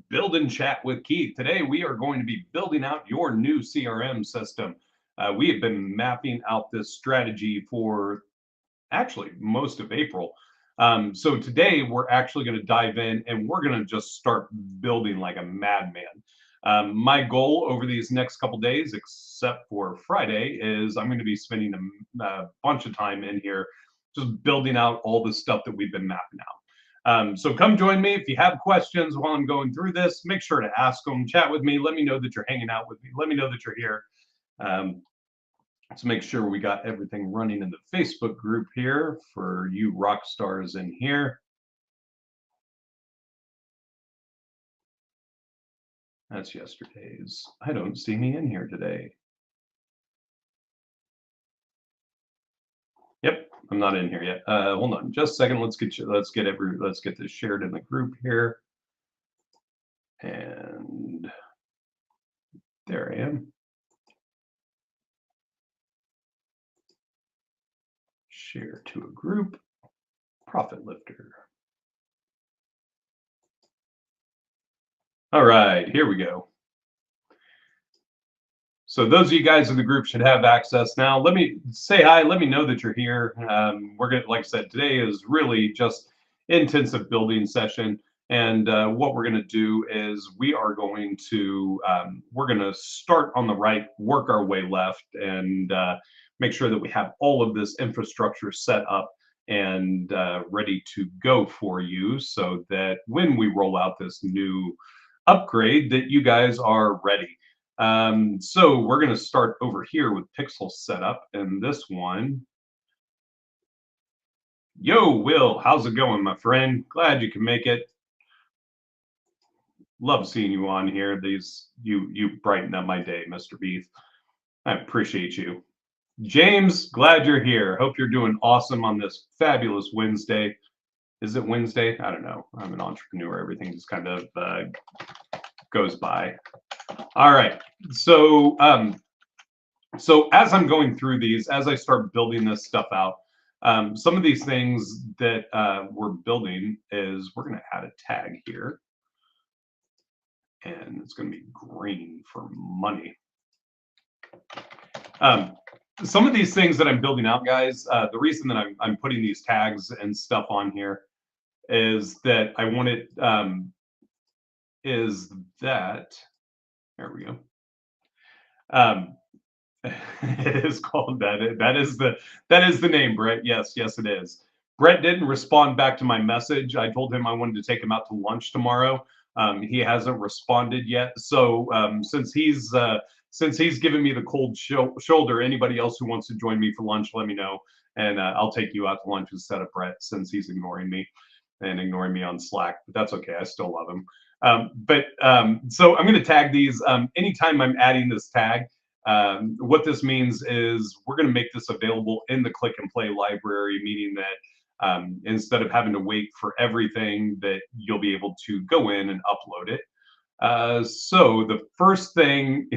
Build and Chat with Keith. Today, we are going to be building out your new CRM system. We have been mapping out this strategy for actually most of April. So today, we're actually going to dive in and we're going to just start building like a madman. My goal over these next couple days, except for Friday, is I'm going to be spending a bunch of time in here just building out all the stuff that we've been mapping out. So come join me. If you have questions while I'm going through this, make sure to ask them, chat with me. Let me know that you're hanging out with me. Let me know that you're here. Let's make sure we got everything running in the Facebook group here for you rock stars in here. That's yesterday's. I don't see me in here today. Yep, I'm not in here yet. Hold on just a second. Let's get this shared in the group here. And there I am. Share to a group. Profit Lifter. All right, here we go. So those of you guys in the group should have access now. Let me say hi. Let me know that you're here. We're going to, like I said, today is really just intensive building session. And what we're going to do is we're going to start on the right, work our way left, and make sure that we have all of this infrastructure set up and ready to go for you so that when we roll out this new upgrade that you guys are ready. So we're going to start over here with Pixel setup, and this one. Yo, Will, how's it going, my friend? Glad you can make it. Love seeing you on here. You brighten up my day, Mr. Beef. I appreciate you. James, glad you're here. Hope you're doing awesome on this fabulous Wednesday. Is it Wednesday? I don't know. I'm an entrepreneur. Everything just kind of goes by. All right. So as I'm going through these, as I start building this stuff out, some of these things that we're building is we're going to add a tag here. And it's going to be green for money. Some of these things that I'm building out, guys, the reason that I'm putting these tags and stuff on here is that I want it, there we go. It is called that. That is the name, Brett. Yes, it is. Brett didn't respond back to my message. I told him I wanted to take him out to lunch tomorrow. He hasn't responded yet. So since he's given me the cold shoulder, anybody else who wants to join me for lunch, let me know, and I'll take you out to lunch instead of Brett, since he's ignoring me on Slack. But that's okay. I still love him. So I'm going to tag these. Anytime I'm adding this tag, what this means is we're going to make this available in the Click and Play library, meaning that instead of having to wait for everything, that you'll be able to go in and upload it. So the first thing,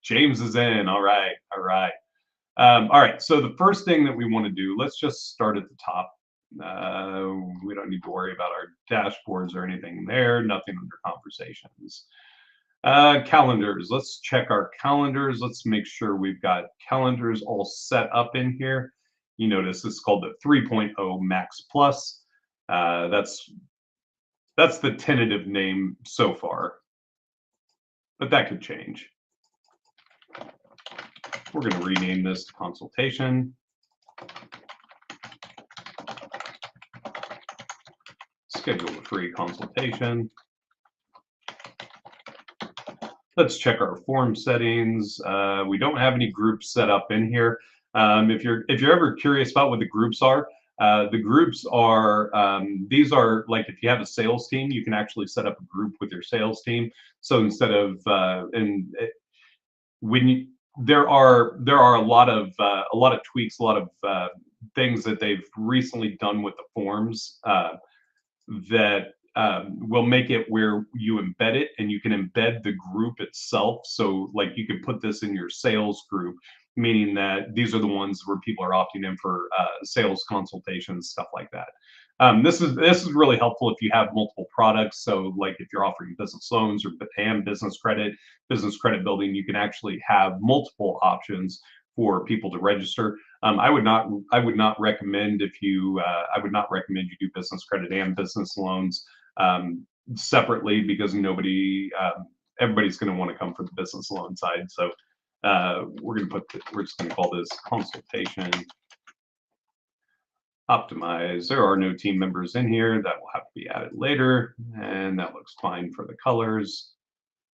James is in. All right. All right. So the first thing that we want to do, let's just start at the top. We don't need to worry about our dashboards or anything there. Nothing under conversations. Calendars. Let's check our calendars. Let's make sure we've got calendars all set up in here. You notice it's called the 3.0 Max Plus. That's the tentative name so far, but that could change. We're going to rename this to Consultation. Schedule a free consultation. Let's check our form settings. We don't have any groups set up in here. If you're ever curious about what the groups are, these are like, if you have a sales team, you can actually set up a group with your sales team. So instead of there are a lot of tweaks, a lot of things that they've recently done with the forms that will make it where you embed it, and you can embed the group itself. So like you can put this in your sales group, meaning that these are the ones where people are opting in for sales consultations, stuff like that. This is really helpful if you have multiple products. So like if you're offering business loans or and business credit building, you can actually have multiple options for people to register. I would not recommend I would not recommend you do business credit and business loans separately, because everybody's going to want to come for the business loan side. So we're just going to call this consultation optimize. There are no team members in here. That will have to be added later. And that looks fine for the colors.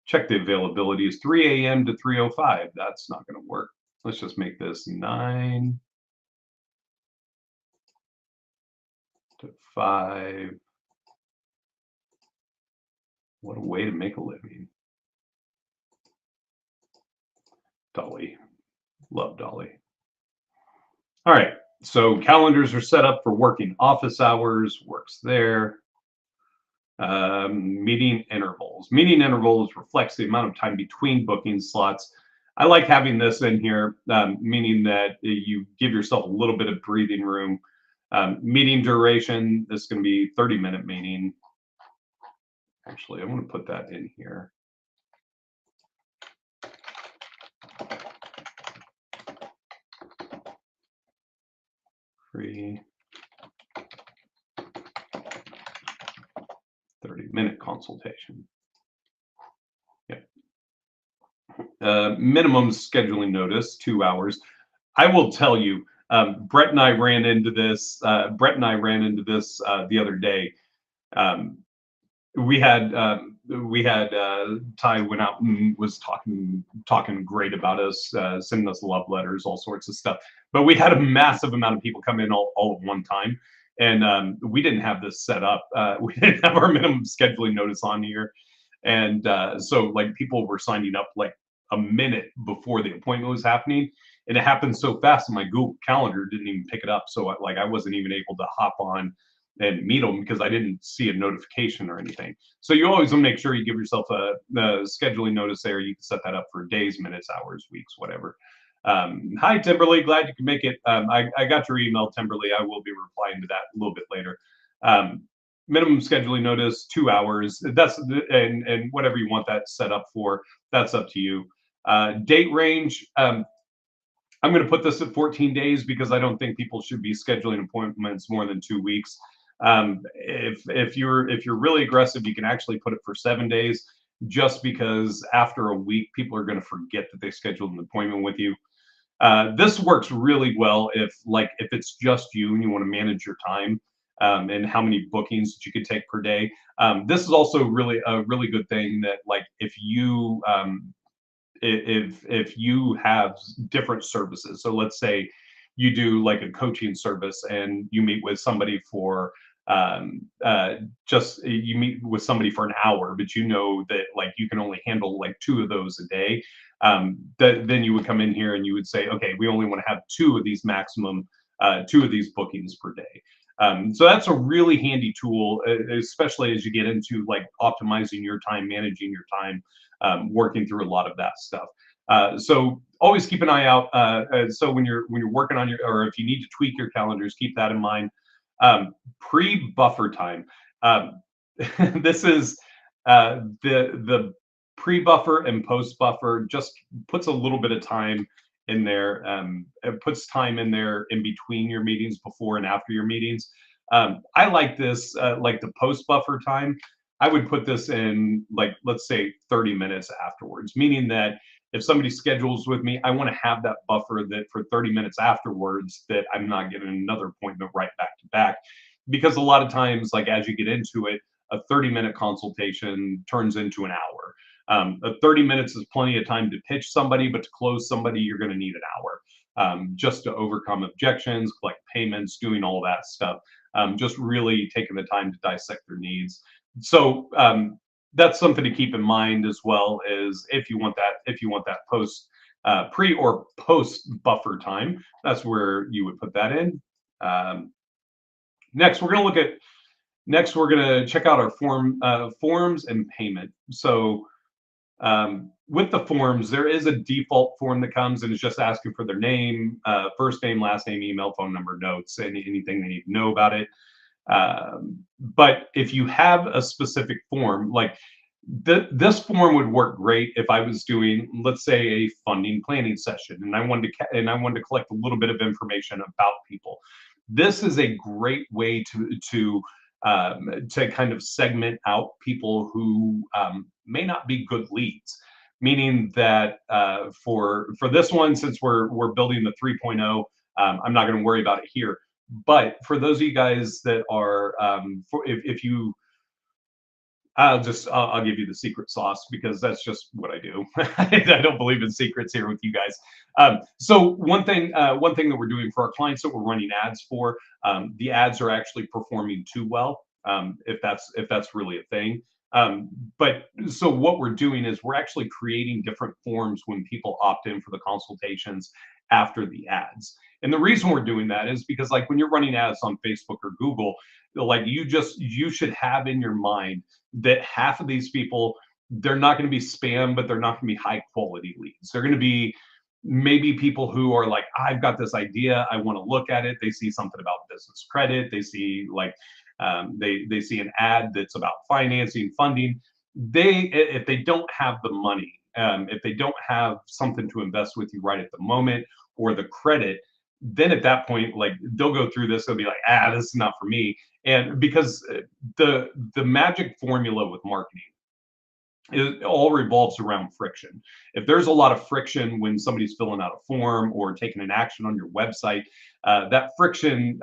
Check the availability is 3 a.m. to 3:05. That's not going to work. Let's just make this 9 to 5. What a way to make a living. Dolly. Love Dolly. All right. So calendars are set up for working office hours. Works there. Meeting intervals. Meeting intervals reflects the amount of time between booking slots. I like having this in here, meaning that you give yourself a little bit of breathing room. Meeting duration, this is going to be 30-minute meeting. Actually, I'm going to put that in here. Free 30-minute consultation. Yep. Minimum scheduling notice, 2 hours. I will tell you, Brett and I ran into this. The other day. We had Ty went out and was talking great about us, sending us love letters, all sorts of stuff. But we had a massive amount of people come in all at one time, and we didn't have this set up. We didn't have our minimum scheduling notice on here, and so like people were signing up like a minute before the appointment was happening, and it happened so fast, and my Google Calendar didn't even pick it up. So I wasn't even able to hop on and meet them because I didn't see a notification or anything. So you always want to make sure you give yourself a scheduling notice there. You can set that up for days, minutes, hours, weeks, whatever. Hi, Timberly. Glad you can make it. I got your email, Timberly. I will be replying to that a little bit later. Minimum scheduling notice, 2 hours. And whatever you want that set up for, that's up to you. Date range. I'm going to put this at 14 days because I don't think people should be scheduling appointments more than 2 weeks. If you're really aggressive, you can actually put it for 7 days, just because after a week, people are going to forget that they scheduled an appointment with you. This works really well if it's just you and you want to manage your time, and how many bookings that you could take per day. This is also really a really good thing that if you have different services. So let's say you do like a coaching service and you meet with somebody for you meet with somebody for an hour, but you know that you can only handle 2 of those a day. Then you would come in here and you would say, okay, we only want to have 2 of these maximum, 2 of these bookings per day. So that's a really handy tool, especially as you get into optimizing your time, managing your time, working through a lot of that stuff. So always keep an eye out. So when you're working on or if you need to tweak your calendars, keep that in mind. Pre-buffer time. This is the pre-buffer and post-buffer just puts a little bit of time in there. It puts time in there in between your meetings, before and after your meetings. I like this, the post-buffer time. I would put this in let's say 30 minutes afterwards, meaning that if somebody schedules with me, I want to have that buffer that for 30 minutes afterwards that I'm not getting another appointment right back to back. Because a lot of times, as you get into it, a 30-minute consultation turns into an hour. 30 minutes is plenty of time to pitch somebody, but to close somebody, you're going to need an hour, just to overcome objections, collect payments, doing all that stuff. Just really taking the time to dissect their needs. So that's something to keep in mind as well, is if you want that post pre or post buffer time, that's where you would put that in. Next we're going to check out our forms and payment. So with the forms, there is a default form that comes and is just asking for their name, first name, last name, email, phone number, notes, anything they need to know about it. But if you have a specific form, like this form would work great if I was doing, let's say, a funding planning session, and I wanted to collect a little bit of information about people. This is a great way to kind of segment out people who may not be good leads. Meaning that for this one, since we're building the 3.0, I'm not going to worry about it here. But for those of you guys that are, if you I'll give you the secret sauce because that's just what I do. I don't believe in secrets here with you guys. So one thing that we're doing for our clients that we're running ads for, the ads are actually performing too well. If that's really a thing. But so what we're doing is we're actually creating different forms when people opt in for the consultations after the ads. And the reason we're doing that is because like when you're running ads on Facebook or Google, like you should have in your mind that half of these people, they're not going to be spam, but they're not going to be high quality leads. They're going to be maybe people who are like, I've got this idea, I want to look at it. They see something about business credit. They see like they see an ad that's about financing, funding. If they don't have the money, if they don't have something to invest with you right at the moment or the credit, then at that point, like they'll go through this, they'll be like, this is not for me. And because the magic formula with marketing, it all revolves around friction. If there's a lot of friction when somebody's filling out a form or taking an action on your website, that friction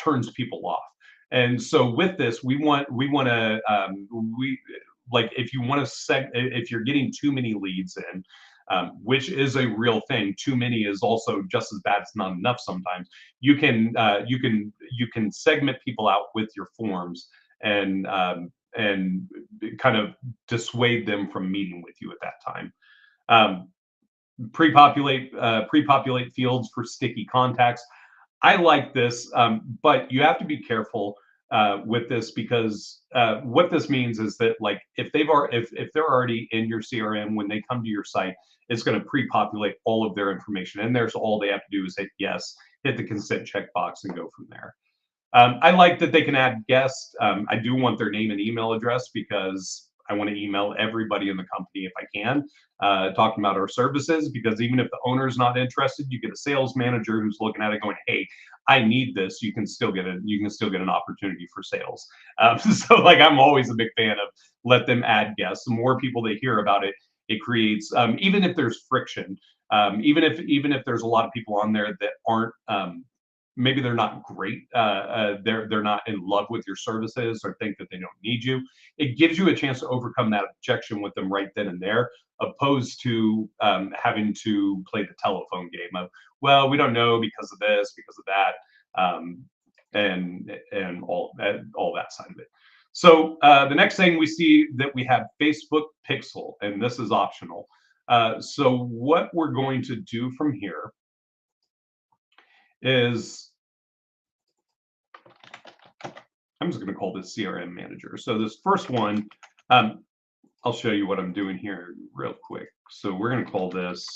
turns people off. And so with this, we like if you want to if you're getting too many leads in, which is a real thing. Too many is also just as bad as not enough. Sometimes you can segment people out with your forms and kind of dissuade them from meeting with you at that time. Um, pre-populate fields for sticky contacts. I like this, but you have to be careful with this because what this means is that like if they're already in your CRM when they come to your site, it's going to pre-populate all of their information, and there's all they have to do is hit yes, hit the consent checkbox, and go from there. I like that they can add guests. I do want their name and email address because I want to email everybody in the company if I can, talking about our services. Because even if the owner's not interested, you get a sales manager who's looking at it, going, "Hey, I need this." You can still get an opportunity for sales. So, like, I'm always a big fan of let them add guests. The more people they hear about it, it creates. Even if there's friction, even if there's a lot of people on there that aren't. Maybe they're not great. They're not in love with your services or think that they don't need you. It gives you a chance to overcome that objection with them right then and there, opposed to having to play the telephone game of, well, we don't know because of this, because of that, and all that side of it. So the next thing we see that we have Facebook Pixel, and this is optional. So what we're going to do from here is I'm just going to call this CRM manager. So this first one, I'll show you what I'm doing here real quick. So we're going to call this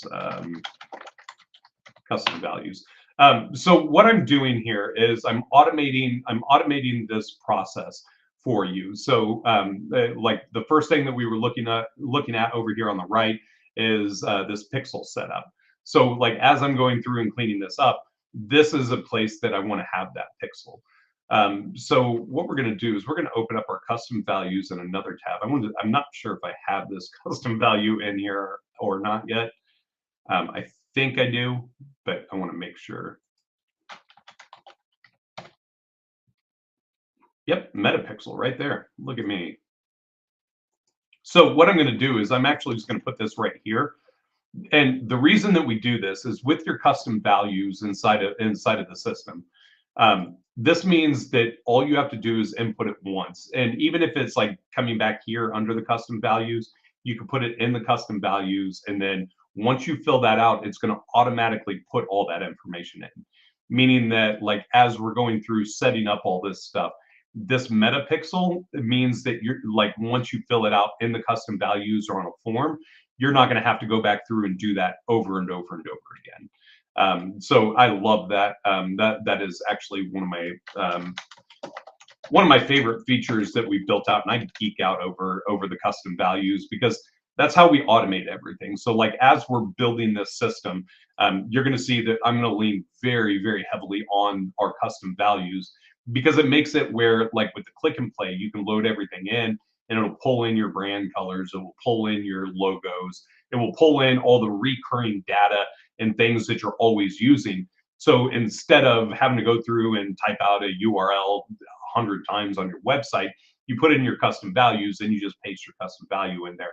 custom values. So what I'm doing here is I'm automating this process for you. So like the first thing that we were looking at over here on the right is this pixel setup. So like as I'm going through and cleaning this up, this is a place that I want to have that pixel. So what we're going to do is we're going to open up our custom values in another tab. I'm not sure if I have this custom value in here or not yet. I think I do, but I want to make sure. Yep, Metapixel right there. Look at me. So what I'm going to do is I'm actually just going to put this right here. And the reason that we do this is with your custom values inside of the system. This means that all you have to do is input it once. And even if it's like coming back here under the custom values, you can put it in the custom values. And then once you fill that out, it's going to automatically put all that information in. Meaning that like as we're going through setting up all this stuff, this metapixel means that you're like once you fill it out in the custom values or on a form, you're not going to have to go back through and do that over and over and over again. So I love that. That is actually one of my one of my favorite features that we built out, and I geek out over the custom values because that's how we automate everything. So like as we're building this system, you're going to see that I'm going to lean very, very heavily on our custom values because it makes it where like with the click and play, you can load everything in and it'll pull in your brand colors, it will pull in your logos, it will pull in all the recurring data and things that you're always using. So instead of having to go through and type out a URL 100 times on your website, you put in your custom values and you just paste your custom value in there.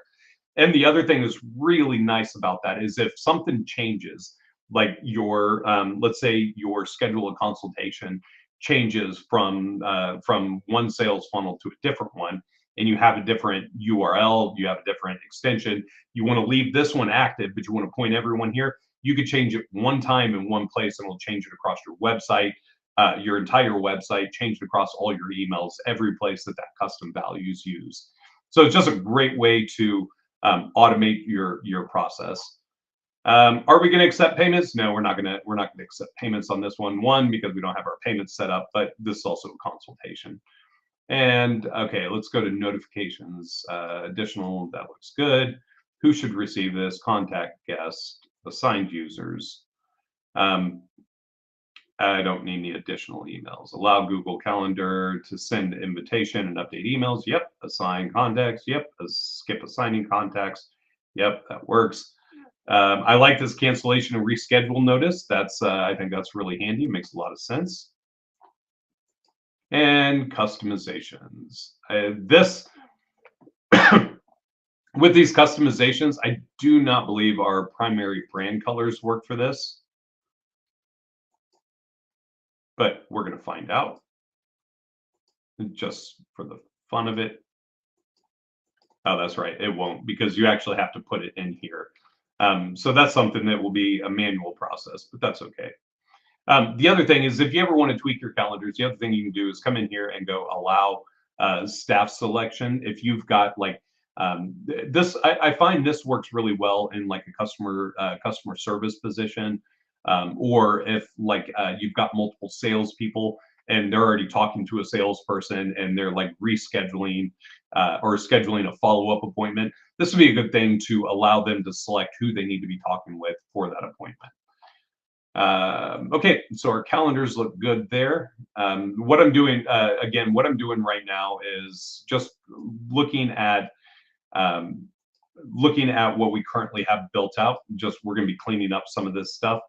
And the other thing that's really nice about that is if something changes, like your, let's say your schedule of consultation changes from one sales funnel to a different one, and you have a different URL, you have a different extension, you want to leave this one active, but you want to point everyone here, you could change it one time in one place and it'll change it across your website, your entire website, change it across all your emails, every place that that custom value is used. So it's just a great way to automate your process. Are we going to accept payments? No, we're not going to accept payments on this one. One, because we don't have our payments set up, but this is also a consultation. And okay, let's go to notifications. Additional, that looks good. Who should receive this? Contact guest, assigned users. I don't need any additional emails. Allow Google Calendar to send invitation and update emails. Yep. Assign contacts. Yep. Skip assigning contacts. Yep, that works. I like this cancellation and reschedule notice. That's I think that's really handy. Makes a lot of sense. And customizations. This with these customizations, I do not believe our primary brand colors work for this, but we're going to find out just for the fun of it. Oh, that's right. It won't because you actually have to put it in here. So that's something that will be a manual process, but that's okay. The other thing is if you ever want to tweak your calendars, the other thing you can do is come in here and go allow staff selection. If you've got like this, I find this works really well in like a customer service position, or if like you've got multiple salespeople and they're already talking to a salesperson and they're like rescheduling or scheduling a follow-up appointment. This would be a good thing to allow them to select who they need to be talking with for that appointment. Okay, so our calendars look good there. What I'm doing, again, what I'm doing right now is just looking at what we currently have built out. Just we're going to be cleaning up some of this stuff,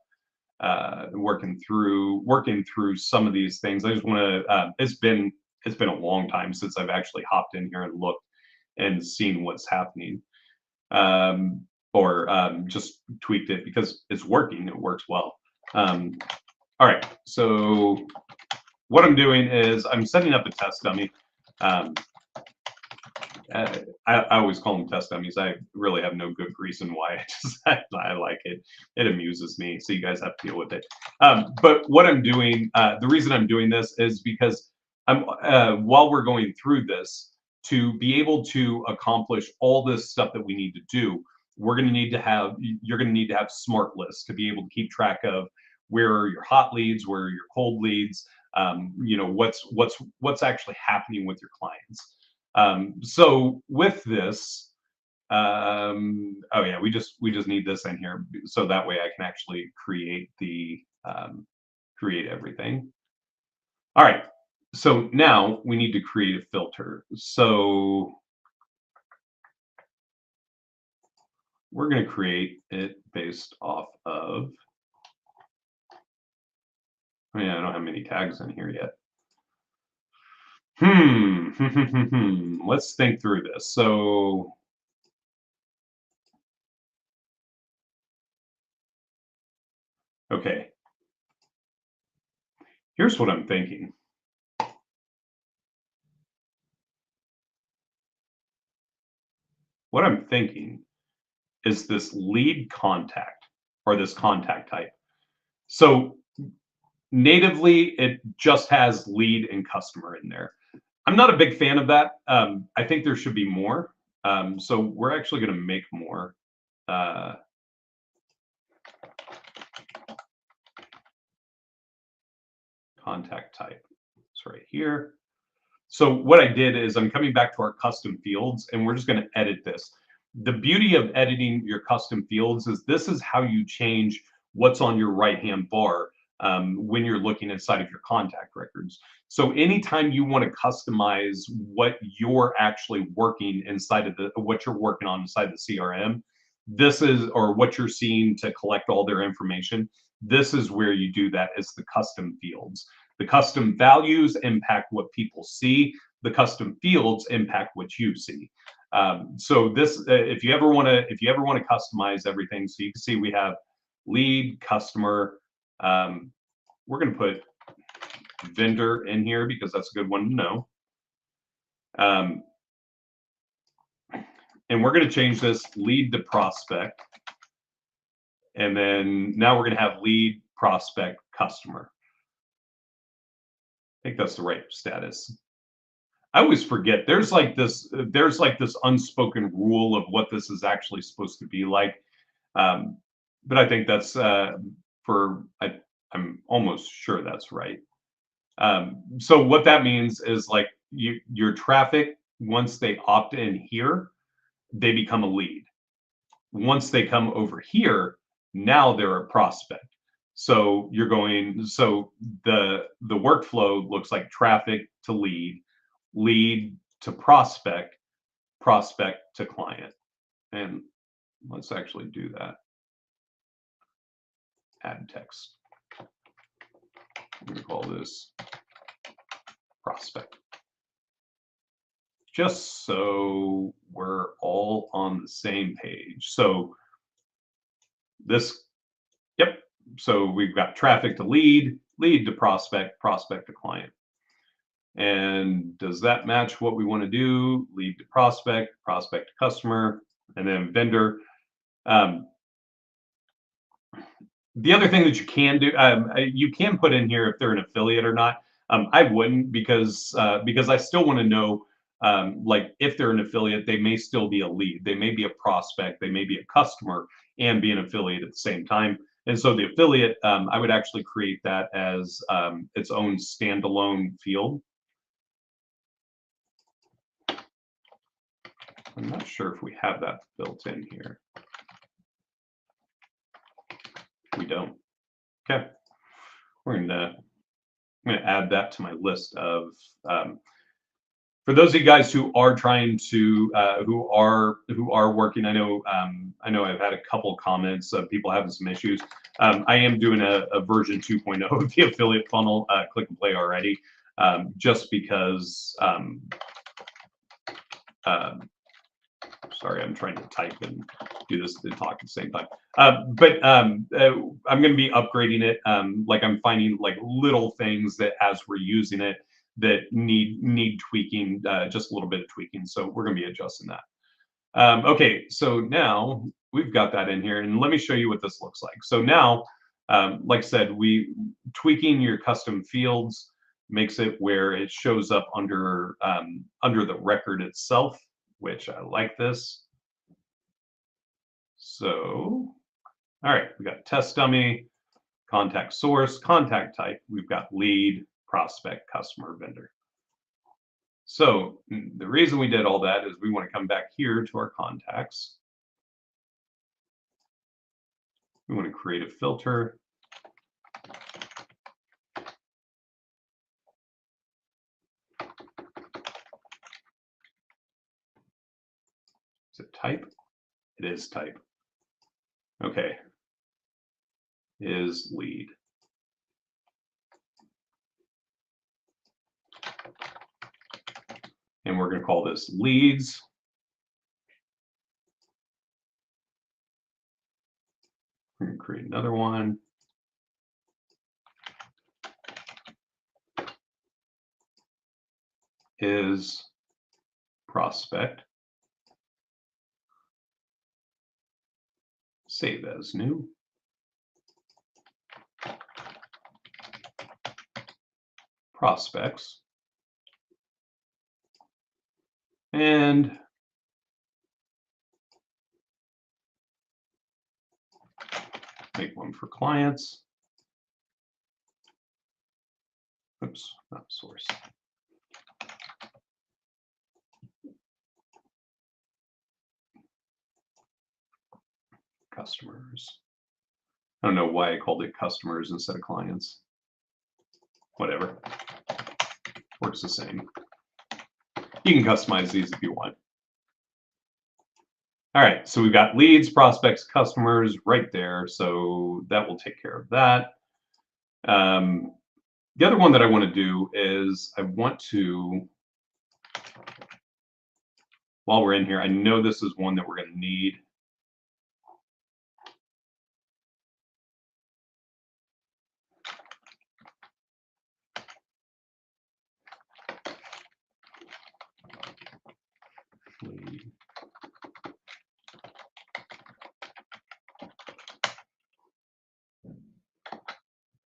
working through some of these things. I just want to. It's been a long time since I've actually hopped in here and looked and seen what's happening, or just tweaked it because it's working. It works well. All right, so what I'm doing is I'm setting up a test dummy. I always call them test dummies. I really have no good reason why. I like it. It amuses me. So you guys have to deal with it. But what I'm doing, the reason I'm doing this is because I'm while we're going through this, to be able to accomplish all this stuff that we need to do, you're going to need to have smart lists to be able to keep track of where are your hot leads, where are your cold leads, what's actually happening with your clients. So with this, oh yeah, we just need this in here so that way I can actually create create everything. All right, so now we need to create a filter. So we're going to create it based off of, oh yeah, I don't have many tags in here yet. Let's think through this. So okay, here's what I'm thinking. What I'm thinking is this lead contact or this contact type. So natively, it just has lead and customer in there. I'm not a big fan of that. I think there should be more. So we're actually going to make more. Contact type. It's right here. So what I did is I'm coming back to our custom fields and we're just going to edit this. The beauty of editing your custom fields is this is how you change what's on your right-hand bar when you're looking inside of your contact records. So anytime you want to customize what you're actually working inside of what you're working on inside the CRM, this is, or what you're seeing to collect all their information, this is where you do that. It's the custom fields. The custom values impact what people see. The custom fields impact what you see. So this, if you ever want to customize everything, so you can see we have lead, customer. We're going to put vendor in here because that's a good one to know. And we're going to change this lead to prospect. And then now we're going to have lead, prospect, customer. I think that's the right status. I always forget there's like this unspoken rule of what this is actually supposed to be like. But I think that's I'm almost sure that's right. So what that means is like your traffic, once they opt in here, they become a lead. Once they come over here, now they're a prospect. So you're going, so the workflow looks like traffic to lead, lead to prospect, prospect to client. And let's actually do that. Add text. I'm going to call this prospect. Just so we're all on the same page. So this, yep. So we've got traffic to lead, lead to prospect, prospect to client. And does that match what we want to do? Lead to prospect, prospect to customer, and then vendor. The other thing that you can do, you can put in here if they're an affiliate or not. I wouldn't because I still want to know, like if they're an affiliate, they may still be a lead, they may be a prospect, they may be a customer, and be an affiliate at the same time. And so the affiliate, I would actually create that as its own standalone field. I'm not sure if we have that built in here. We don't. Okay. I'm going to add that to my list of for those of you guys who are trying to who are working. I know I've had a couple comments of people having some issues. I am doing a version 2.0 of the affiliate funnel, click and play already, just because sorry, I'm trying to type and do this and talk at the same time. But I'm going to be upgrading it. Like I'm finding like little things that as we're using it that need tweaking, just a little bit of tweaking. So we're going to be adjusting that. Okay, so now we've got that in here, and let me show you what this looks like. So now, like I said, we tweaking your custom fields makes it where it shows up under the record itself, which I like this. So, all right, we got test dummy, contact source, contact type. We've got lead, prospect, customer, vendor. So the reason we did all that is we want to come back here to our contacts. We want to create a filter. Is it type? It is type. Okay. Is lead. And we're going to call this leads. We're going to create another one. Is prospect. Save as new. Prospects. And make one for clients. Oops, not source. customers. I don't know why I called it customers instead of clients. Whatever. Works the same. You can customize these if you want. All right, so we've got leads, prospects, customers right there. So that will take care of that. The other one that I want to do is I want to, while we're in here, I know this is one that we're going to need.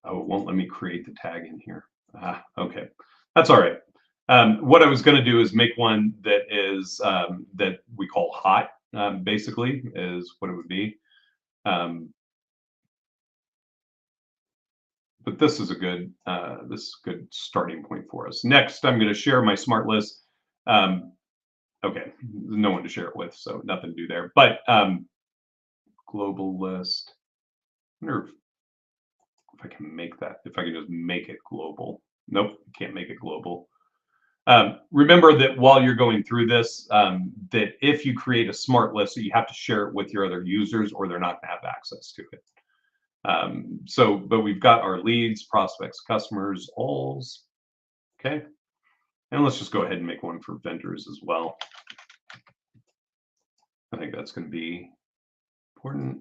Oh, it won't let me create the tag in here. Okay, that's all right. What I was going to do is make one that is that we call hot. Basically, is what it would be. But this is a good starting point for us. Next, I'm going to share my smart list. Okay, no one to share it with, so nothing to do there. But global list. I wonder if I can make that. If I can just make it global. Nope, can't make it global. Remember that while you're going through this, that if you create a smart list, you have to share it with your other users, or they're not going to have access to it. But we've got our leads, prospects, customers, alls. Okay. And let's just go ahead and make one for vendors as well. I think that's going to be important.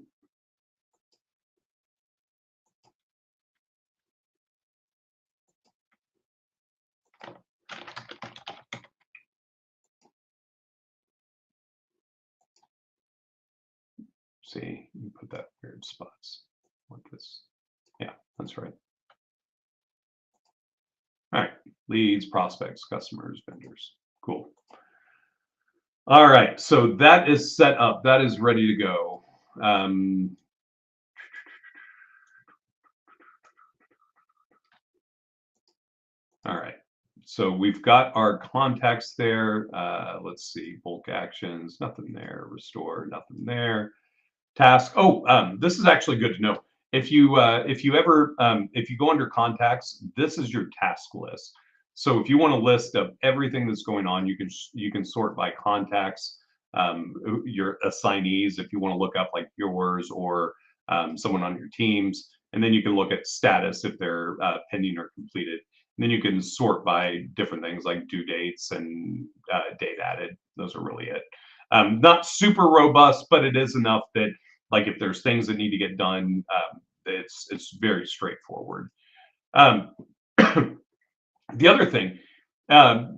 See, you put that weird spots like this. Yeah, that's right. All right, leads, prospects, customers, vendors. Cool. All right, so that is set up. That is ready to go. All right, so we've got our contacts there. Let's see, bulk actions, nothing there. Restore, nothing there. Task. Oh, this is actually good to know. If you go under contacts, this is your task list. So if you want a list of everything that's going on, you can sort by contacts, your assignees, if you want to look up like yours or someone on your teams, and then you can look at status if they're pending or completed. And then you can sort by different things like due dates and date added. Those are really it. Not super robust, but it is enough that, like, if there's things that need to get done, it's very straightforward. The other thing,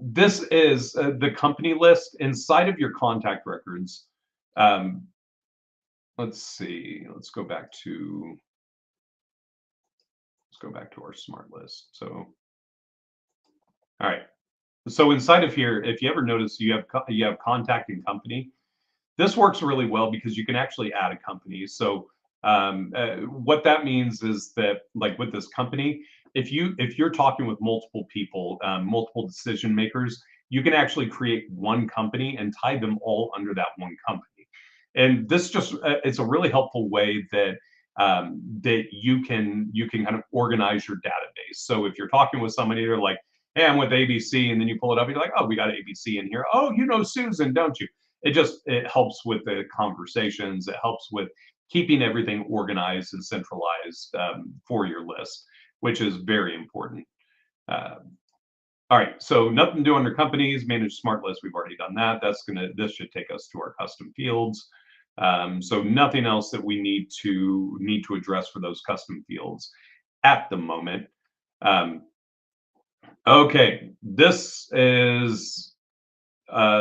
this is the company list inside of your contact records. Let's see. Let's go back to our smart list. So, all right. So inside of here, if you ever notice you have contact and company, this works really well because you can actually add a company. So what that means is that, like with this company, if you're talking with multiple people, multiple decision makers, you can actually create one company and tie them all under that one company. And this just it's a really helpful way that that you can kind of organize your database. So if you're talking with somebody, they're like, "Hey, I'm with ABC," and then you pull it up, you're like, "Oh, we got ABC in here. Oh, you know Susan, don't you?" It helps with the conversations. It helps with keeping everything organized and centralized for your list, which is very important. All right, so nothing to do under companies. Manage smart list. We've already done that. This should take us to our custom fields. So nothing else that we need to address for those custom fields at the moment. Okay, this is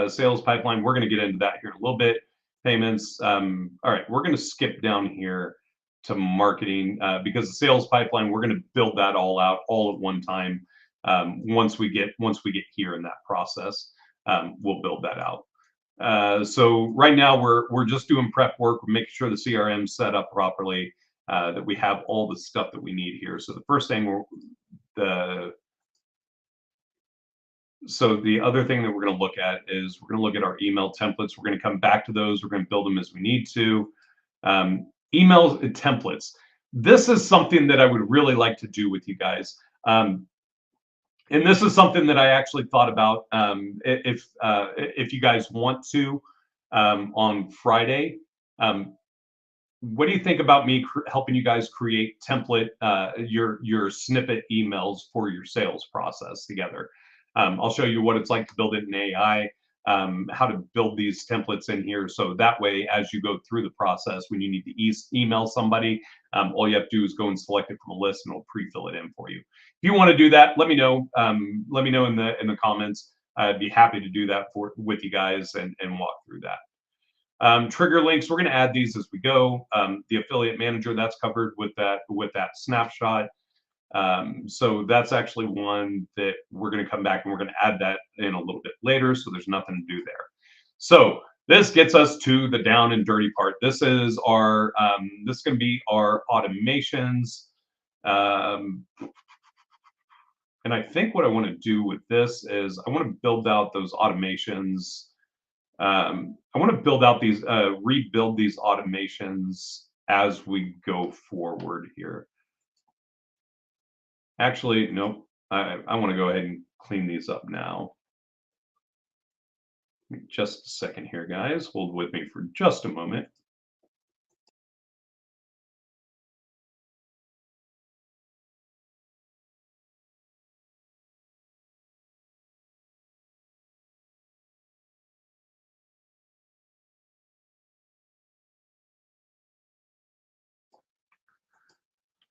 sales pipeline. We're going to get into that here in a little bit. Payments. All right, we're going to skip down here to marketing because the sales pipeline, we're going to build that all out all at one time. Once we get here in that process, we'll build that out. So right now we're just doing prep work. We're making sure the CRM is set up properly, that we have all the stuff that we need here. So the first thing So the other thing that we're going to look at is we're going to look at our email templates. We're going to come back to those. We're going to build them as we need to. email templates. This is something that I would really like to do with you guys. And this is something that I actually thought about. If you guys want to, on Friday, what do you think about me helping you guys create template your snippet emails for your sales process together? I'll show you what it's like to build it in AI, how to build these templates in here, so that way, as you go through the process, when you need to email somebody, all you have to do is go and select it from a list, and it'll pre-fill it in for you. If you want to do that, let me know. Let me know in the comments. I'd be happy to do that with you guys and walk through that. Trigger links, we're going to add these as we go. The affiliate manager, that's covered with that snapshot. So that's actually one that we're going to come back and we're going to add that in a little bit later. So there's nothing to do there. So this gets us to the down and dirty part. This is our this is going to be our automations. And I think what I want to do with this is I want to build out those automations. I want to build out these, rebuild these automations as we go forward here. Actually, nope. I want to go ahead and clean these up now. Just a second here, guys. Hold with me for just a moment.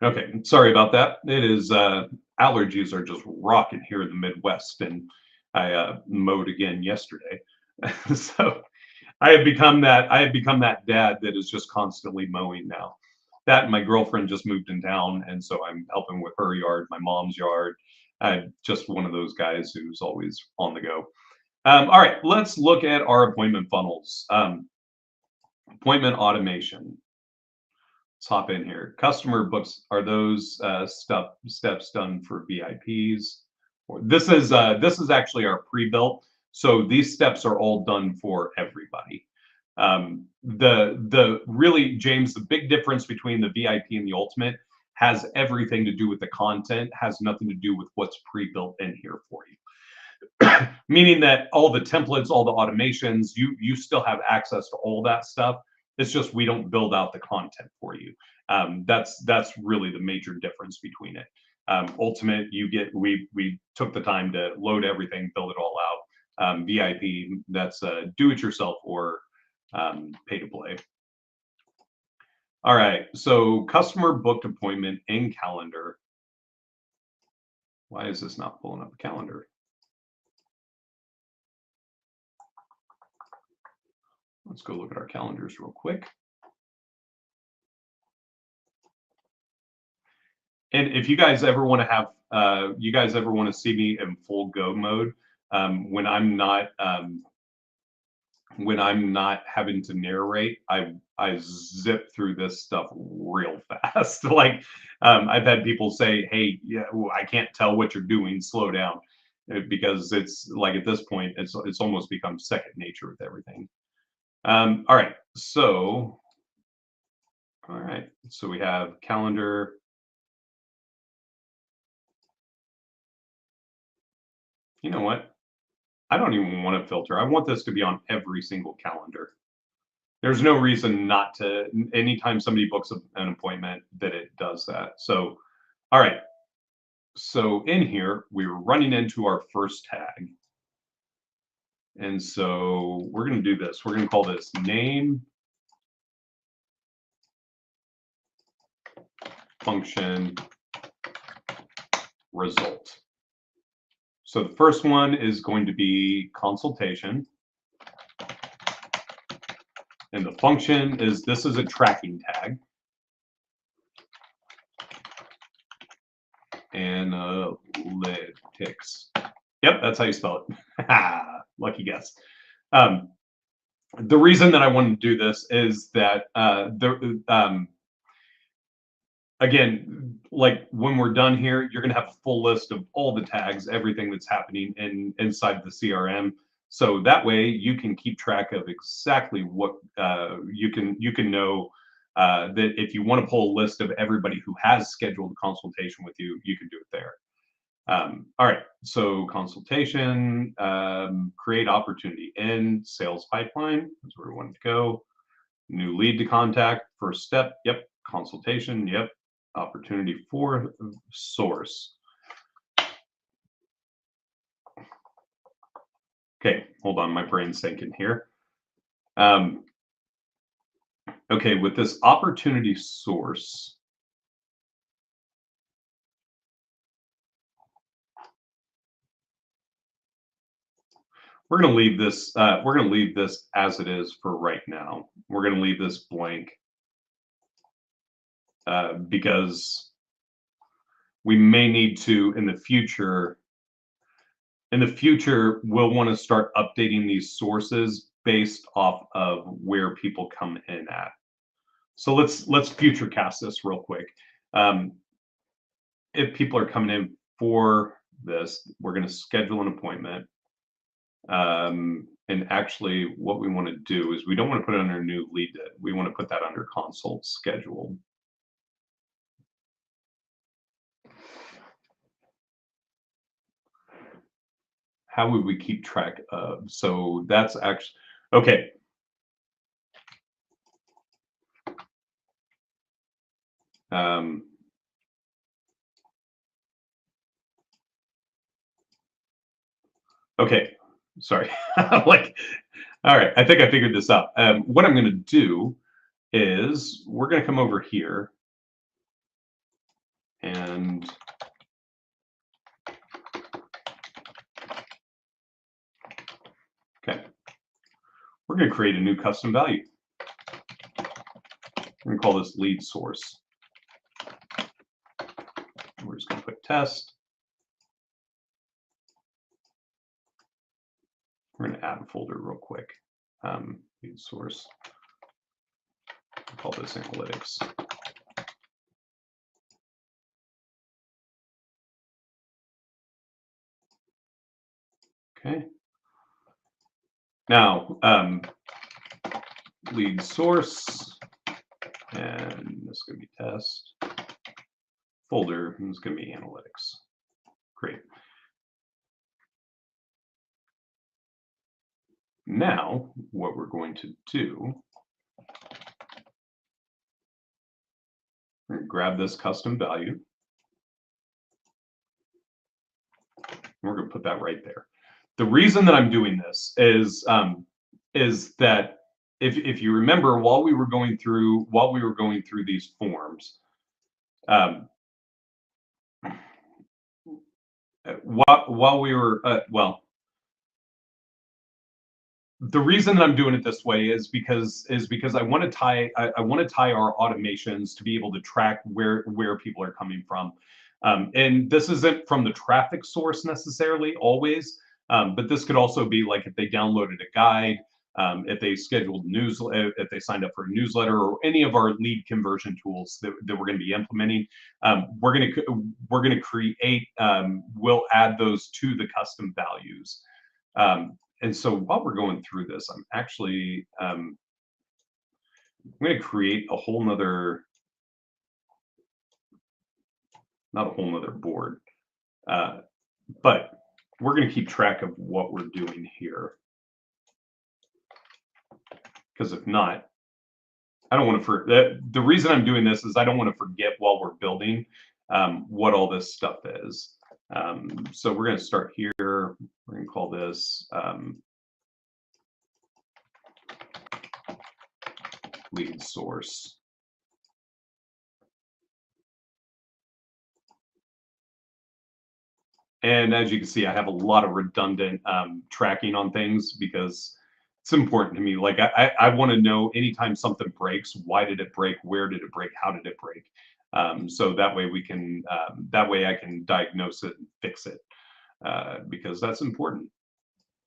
Okay, sorry about that. It is allergies are just rocking here in the Midwest, and I mowed again yesterday. So I have become that dad that is just constantly mowing now. That and my girlfriend just moved in town, and so I'm helping with her yard, my mom's yard. I'm just one of those guys who's always on the go. All right, let's look at our appointment funnels. Appointment automation. Let's hop in here. Customer books, are those steps done for VIPs? This is actually our pre-built. So these steps are all done for everybody. The really, James, the big difference between the VIP and the Ultimate has everything to do with the content, has nothing to do with what's pre-built in here for you. Meaning that all the templates, all the automations, you still have access to all that stuff. It's just we don't build out the content for you. That's really the major difference between it. Ultimate, we took the time to load everything, build it all out. VIP, that's do it yourself or pay to play. All right, so customer booked appointment in calendar. Why is this not pulling up a calendar? Let's go look at our calendars real quick. And if you guys ever want to have, you guys ever want to see me in full go mode, when I'm not having to narrate, I zip through this stuff real fast. Like I've had people say, "Hey, yeah, I can't tell what you're doing. Slow down," because it's like at this point, it's almost become second nature with everything. All right, so we have calendar. You know what? I don't even want to filter. I want this to be on every single calendar. There's no reason not to, anytime somebody books an appointment, that it does that. So, all right. So in here, we're running into our first tag. And so we're going to do this. We're going to call this name function result. So the first one is going to be consultation. And the function is, this is a tracking tag. Analytics. Yep, that's how you spell it. Lucky guess. The reason that I wanted to do this is that again, like when we're done here, you're going to have a full list of all the tags, everything that's happening inside the CRM. So that way you can keep track of exactly what you can know that if you want to pull a list of everybody who has scheduled a consultation with you, you can do it there. All right, so consultation, create opportunity in sales pipeline. That's where we want to go. New lead to contact, first step. Yep. Consultation. Yep. Opportunity for source. Okay, hold on, my brain's sinking here. Okay, with this opportunity source, we're going to leave this. We're going to leave this as it is for right now. We're going to leave this blank because we may need to in the future. In the future, we'll want to start updating these sources based off of where people come in at. So let's future cast this real quick. If people are coming in for this, we're going to schedule an appointment. And actually, what we want to do is we don't want to put it under new lead. We want to put that under consult scheduled. How would we keep track of? So that's actually, okay. Okay, sorry. Like, all right, I think I figured this out. What I'm going to do is we're going to come over here and okay, we're going to create a new custom value. We're going to call this lead source. We're just going to put test. We're going to add a folder real quick. Lead source. We'll call this analytics. Okay. Now, lead source, and this is going to be test. Folder, and this is going to be analytics. Great. Now, what we're going to do, we're going to grab this custom value. We're going to put that right there. The reason that I'm doing this is that if you remember, while we were going through these forms, while we were the reason that I'm doing it this way is because I want to tie our automations to be able to track where people are coming from. And this isn't from the traffic source necessarily always, but this could also be like if they downloaded a guide, if they scheduled if they signed up for a newsletter or any of our lead conversion tools that we're going to be implementing. We're going to create. We'll add those to the custom values. And so while we're going through this, I'm actually I'm going to create a whole nother. Not a whole nother board, but we're going to keep track of what we're doing here. Because if not, I don't want to forget. The reason I'm doing this is I don't want to forget while we're building what all this stuff is. So we're going to start here. We're going to call this lead source. And as you can see, I have a lot of redundant tracking on things because it's important to me. Like I want to know anytime something breaks, why did it break? Where did it break? How did it break? So that way we can, that way I can diagnose it and fix it because that's important.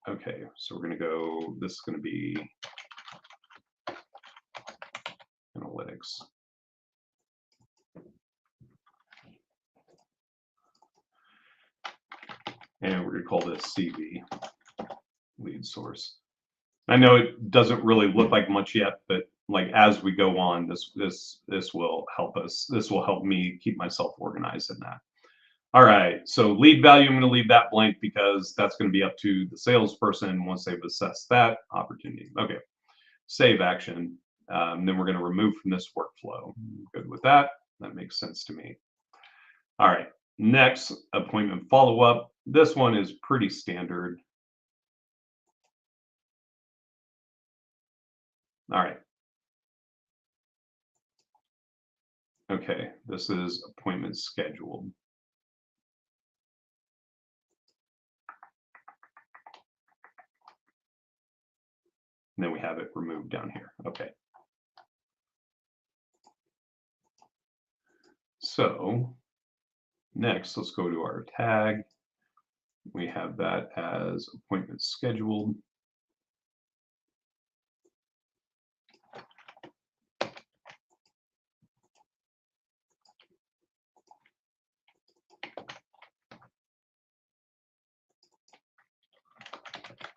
Okay, so we're going to go, this is going to be analytics. And we're going to call this CV, lead source. I know it doesn't really look like much yet, but like as we go on, this will help us. This will help me keep myself organized in that. All right, so lead value, I'm going to leave that blank because that's going to be up to the salesperson once they've assessed that opportunity. Okay, save action. Then we're going to remove from this workflow. Good with that. That makes sense to me. All right, next, appointment follow-up. This one is pretty standard. All right. Okay, this is appointment scheduled. And then we have it removed down here. Okay. So next, let's go to our tag. We have that as appointment scheduled.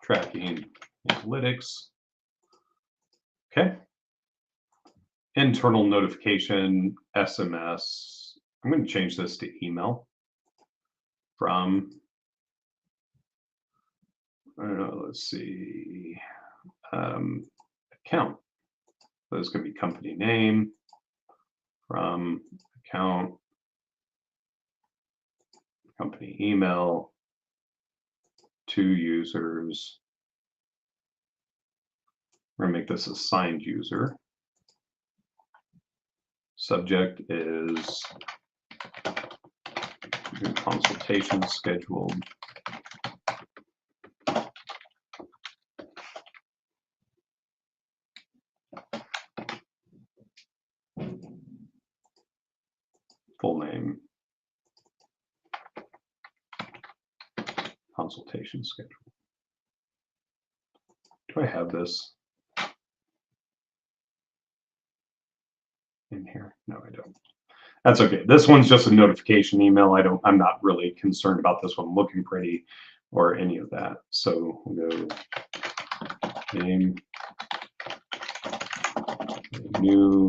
Tracking analytics. Okay. Internal notification, SMS. I'm going to change this to email from, let's see, account. So this is going to be company name from account, company email, to users. We're going to make this a signed user. Subject is consultation scheduled. Full name. Consultation schedule. Do I have this in here? No, I don't. That's okay. This one's just a notification email. I'm not really concerned about this one looking pretty or any of that. So we'll go name, new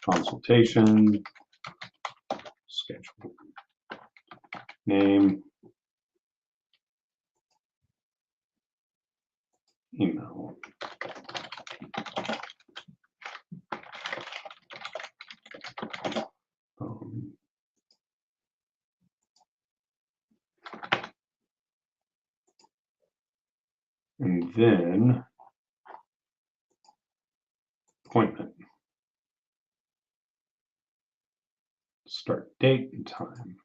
consultation schedule, name, email. And then appointment. Start date and time.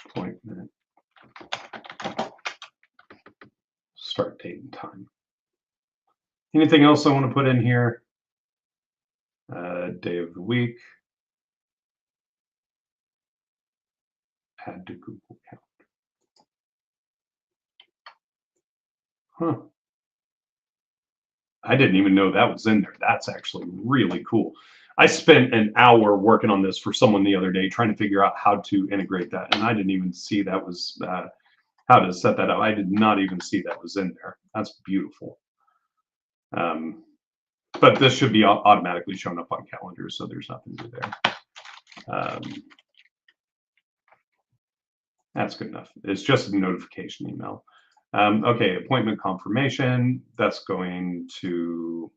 Appointment. Start date and time. Anything else I want to put in here? Day of the week. Add to Google Calendar. Huh. I didn't even know that was in there. That's actually really cool. I spent an hour working on this for someone the other day trying to figure out how to integrate that, and I didn't even see that was how to set that up. I did not even see that was in there. That's beautiful. But this should be automatically shown up on calendars, so there's nothing new there. That's good enough. It's just a notification email. Okay, appointment confirmation. That's going to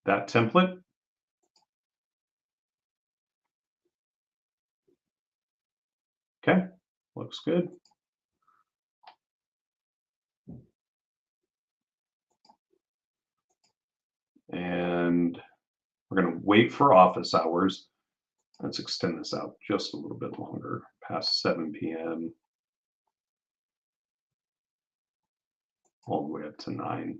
that template. Okay, looks good. And we're going to wait for office hours. Let's extend this out just a little bit longer, past 7 p.m. all the way up to 9.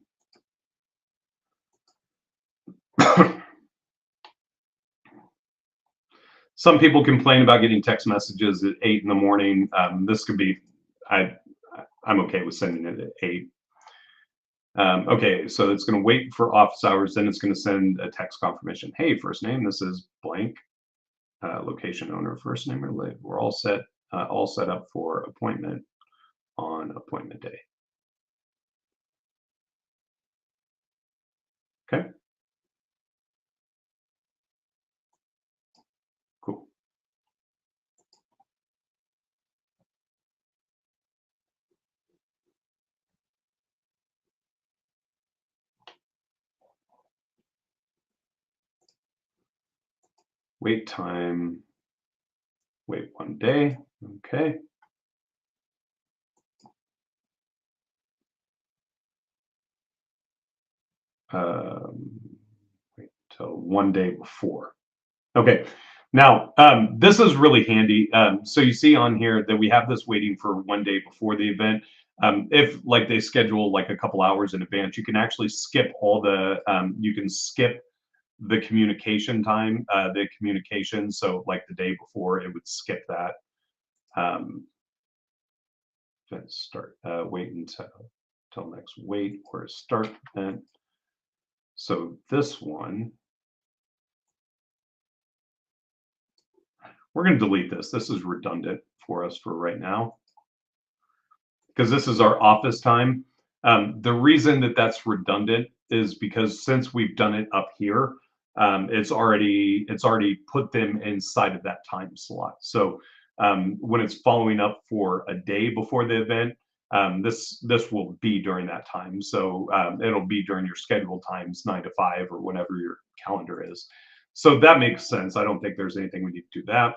Some people complain about getting text messages at 8 in the morning. This could be, I'm okay with sending it at 8. Okay, so it's going to wait for office hours, then it's going to send a text confirmation. Hey, first name, this is blank. Location owner, first name or live. We're all set up for appointment on appointment day. Wait time, wait 1 day, okay. Wait till 1 day before. Okay, now this is really handy. So you see on here that we have this waiting for 1 day before the event. If like they schedule like a couple hours in advance, you can actually skip all the, you can skip the communication time, the communication. So like the day before, it would skip that. Let's start, wait until next wait or start event. So this one, we're going to delete this. This is redundant for us for right now because this is our office time. The reason that that's redundant is because since we've done it up here, it's already put them inside of that time slot. So when it's following up for a day before the event, this will be during that time. So it'll be during your scheduled times, 9 to 5 or whatever your calendar is. So that makes sense. I don't think there's anything we need to do that.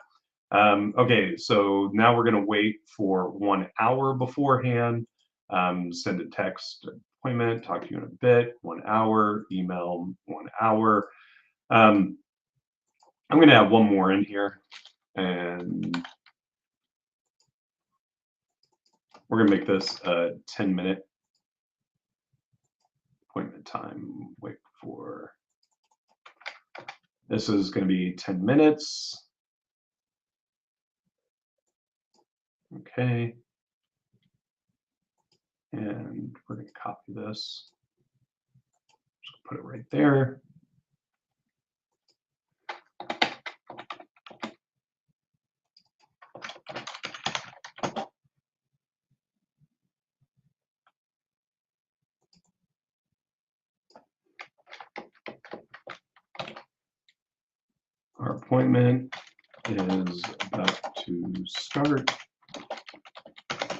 Okay, so now we're going to wait for 1 hour beforehand. Send a text appointment, talk to you in a bit, 1 hour, email 1 hour. I'm going to add one more in here, and we're going to make this a 10-minute appointment time. Wait for, this is going to be 10 minutes. Okay. And we're going to copy this. Just put it right there. Our appointment is about to start.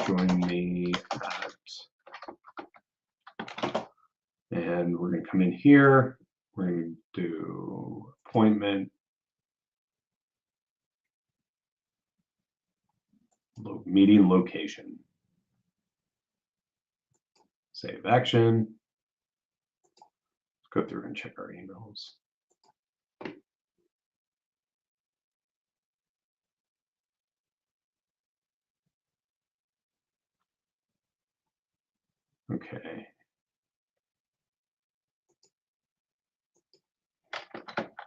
Join me at, and we're going to come in here. We're going to do appointment, meeting location, save action. Let's go through and check our emails. Okay.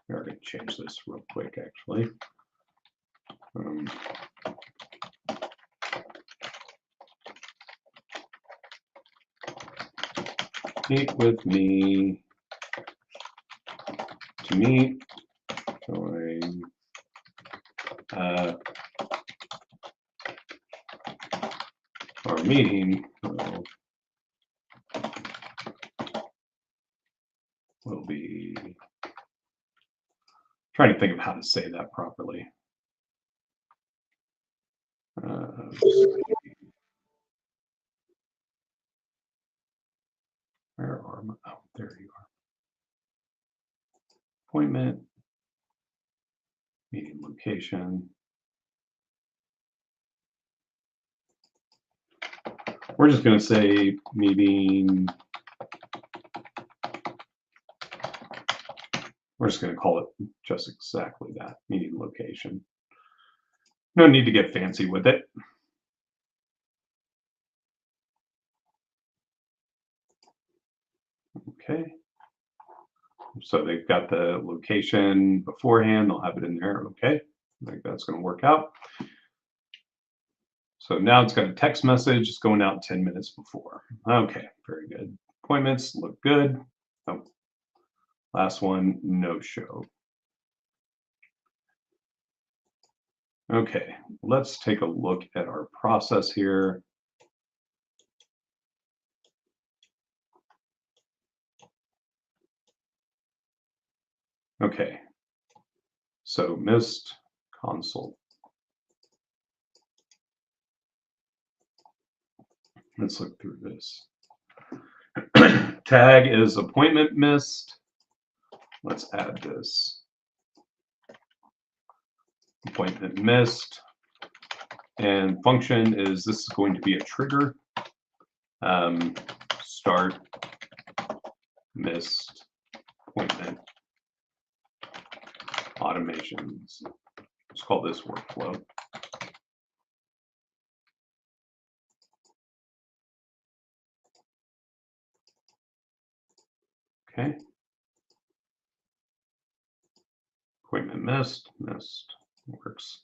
We are going to change this real quick, actually. Meet with me to meet, join our meeting. Will be trying to think of how to say that properly. Where are my, oh, there you are. Appointment, meeting location. We're just going to say meeting. We're just going to call it just exactly that, meeting location. No need to get fancy with it. Okay. So they've got the location beforehand. They'll have it in there. Okay. I think that's going to work out. So now it's got a text message. It's going out 10 minutes before. Okay. Very good. Appointments look good. Oh, last one, no show. Okay. Let's take a look at our process here. Okay, so missed consult. Let's look through this. Tag is appointment missed. Let's add this. appointment missed. And function is, this is going to be a trigger. Start missed appointment automations. Let's call this workflow. Okay. Appointment missed, works.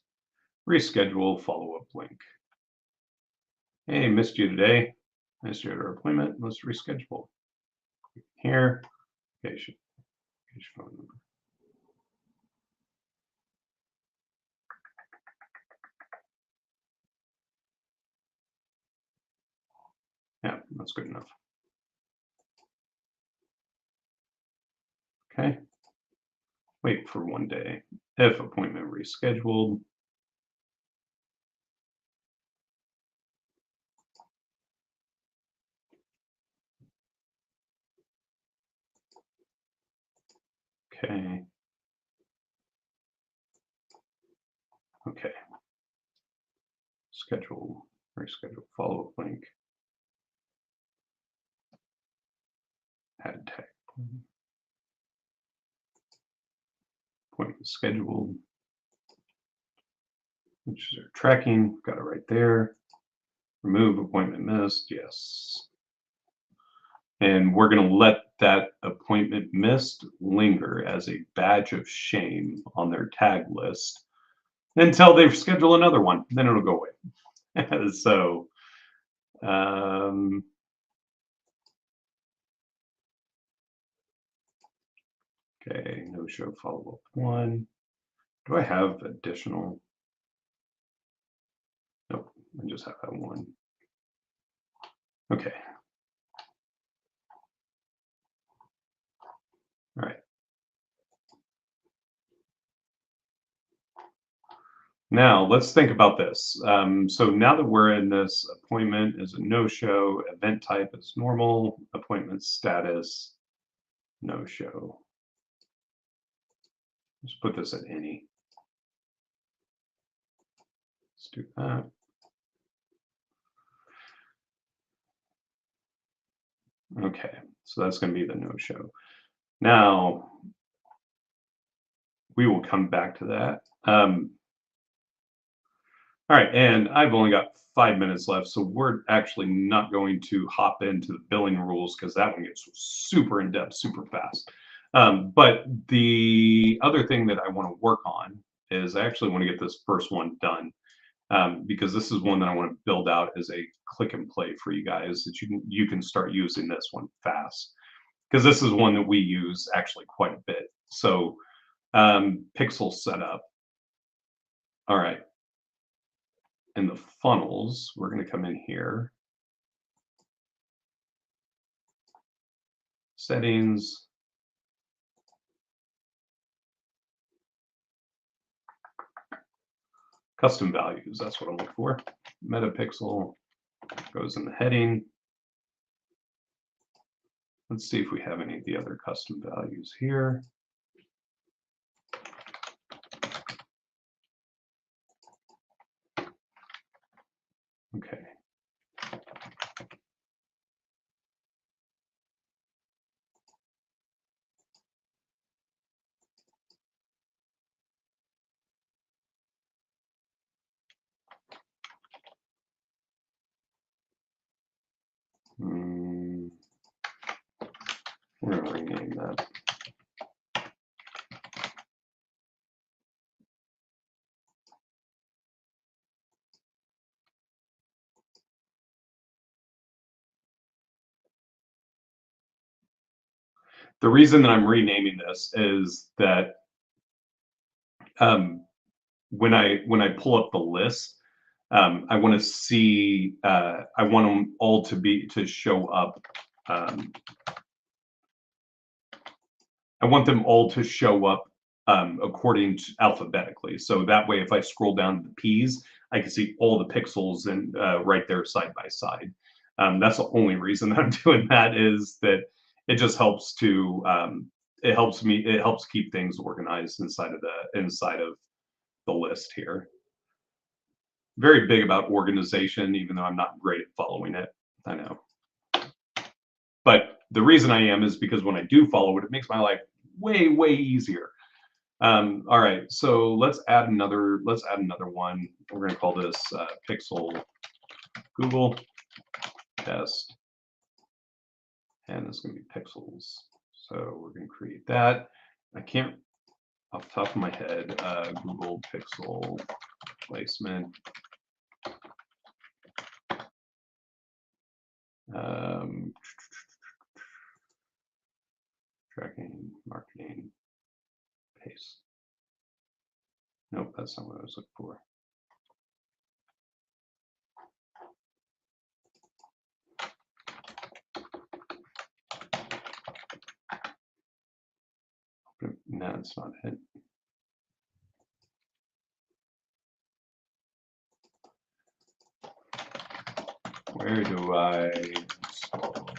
Reschedule, follow-up link. Hey, missed you today. Missed your appointment. Let's reschedule. Here, patient phone number. Yeah, that's good enough. Okay. Wait for 1 day. If appointment rescheduled. Okay. Okay. Schedule, reschedule, follow-up link. Add tag. Appointment scheduled. Which is our tracking. Got it right there. Remove appointment missed. Yes. And we're going to let that appointment missed linger as a badge of shame on their tag list until they schedule another one. Then it'll go away. So, okay, no show follow-up 1. Do I have additional? Nope, I just have that 1. Okay. All right. Now let's think about this. So now that we're in this, appointment is a no-show, event type is normal, appointment status, no-show. Let's put this at any. Let's do that. Okay, so that's going to be the no-show. Now, we will come back to that. All right, and I've only got 5 minutes left, so we're actually not going to hop into the billing rules because that one gets super in-depth, super fast. But the other thing that I want to work on is I actually want to get this first one done because this is one that I want to build out as a click and play for you guys that you can start using this one fast because this is one that we use actually quite a bit. So pixel setup. All right. In the funnels, we're going to come in here. Settings. Custom values, that's what I'm looking for. Metapixel goes in the heading. Let's see if we have any of the other custom values here. Okay. We're going to rename that. The reason that I'm renaming this is that when I pull up the list, I want to see, I want them all to show up. I want them all to show up according to alphabetically. So that way, if I scroll down to the P's, I can see all the pixels and right there side by side. That's the only reason that I'm doing that is that it just helps to it helps keep things organized inside of the list here. Very big about organization, even though I'm not great at following it. I know. But the reason I am is because when I do follow it, it makes my life way, way easier. All right, so let's add another one. We're going to call this Pixel Google Test, and it's going to be pixels. So we're going to create that. I can't, off the top of my head, Google Pixel placement. Tracking, marketing, paste. Nope, that's not what I was looking for. No, that's not it. Where do I install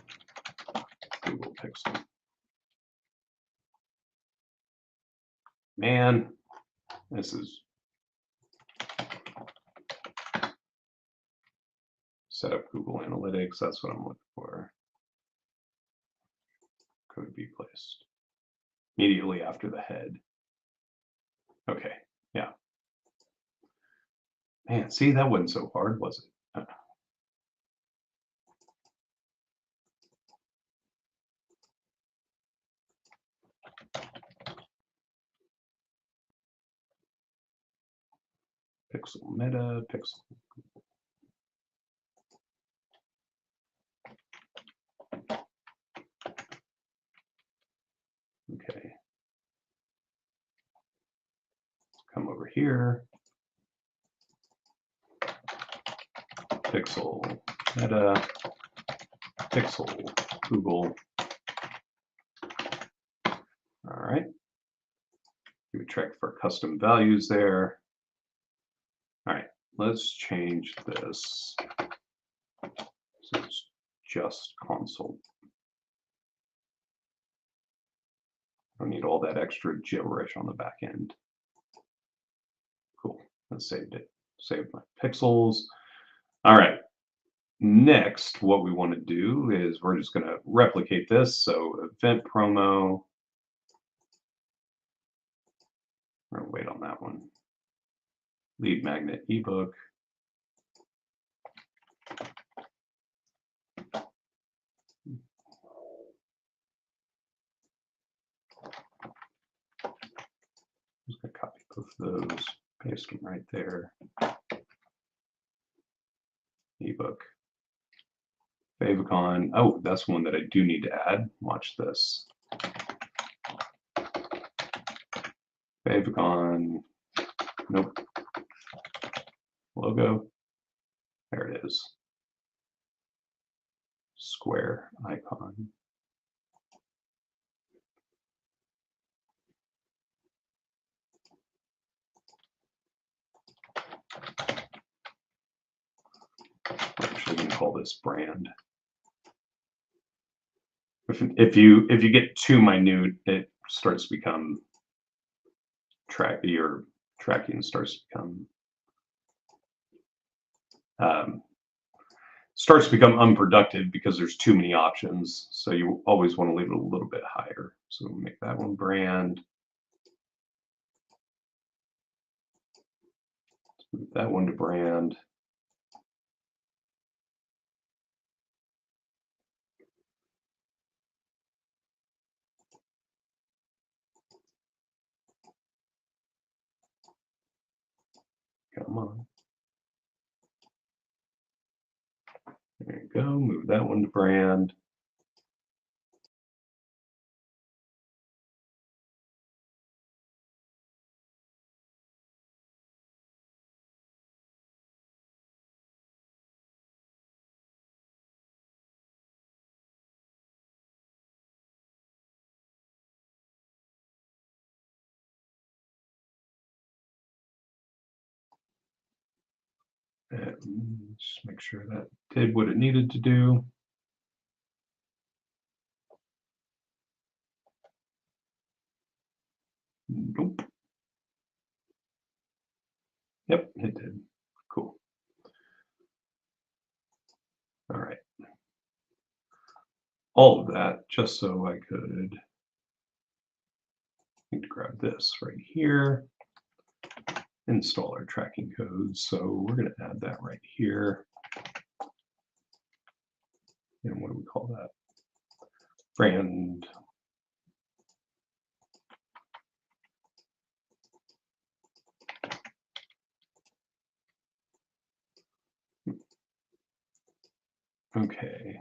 Google Pixel? Man, this is set up Google Analytics. That's what I'm looking for. Could be placed immediately after the head. Okay, yeah. Man, see, that wasn't so hard, was it? Pixel meta, pixel. Okay. Come over here. Pixel meta, pixel Google. All right. Give a check for custom values there. All right, let's change this. So it's just console. Don't need all that extra gibberish on the back end. Cool. Let's save it. Save my pixels. All right. Next, what we want to do is we're just going to replicate this. So event promo. We're going to wait on that one. Lead magnet ebook. Just going to copy both of those, paste them right there. Ebook. Favicon. Oh, that's one that I do need to add. Watch this. Favicon. Nope. Logo. There it is. Square icon. Actually, we can call this brand. If you get too minute, it starts to become your tracking starts to become unproductive because there's too many options. So you always want to leave it a little bit higher. So we'll make that one brand. Let's move that one to brand. Come on. There you go. Move that one to brand. And just make sure that did what it needed to do. Nope. Yep, it did. Cool. All right. All of that just so I could need to grab this right here, install our tracking codes. So we're going to add that right here. And what do we call that? Brand. Okay.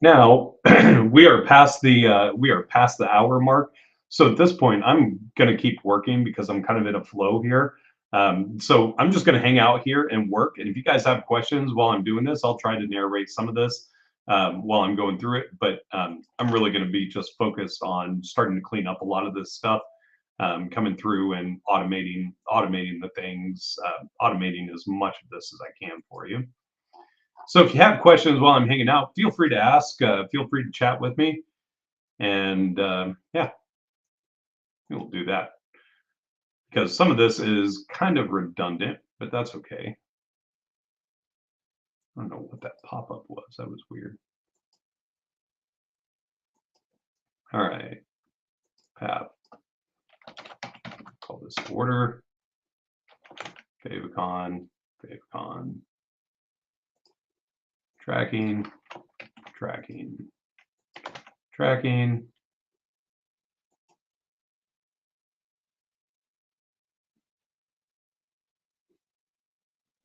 Now we are past the hour mark. So at this point, I'm going to keep working because I'm kind of in a flow here. So I'm just going to hang out here and work. And if you guys have questions while I'm doing this, I'll try to narrate some of this while I'm going through it. But I'm really going to be just focused on starting to clean up a lot of this stuff, coming through and automating the things, automating as much of this as I can for you. So if you have questions while I'm hanging out, feel free to ask. Feel free to chat with me. And yeah, we'll do that. Because some of this is kind of redundant, but that's okay. I don't know what that pop-up was. That was weird. All right. Path. Call this order. Favicon. Favicon. Tracking. Tracking. Tracking.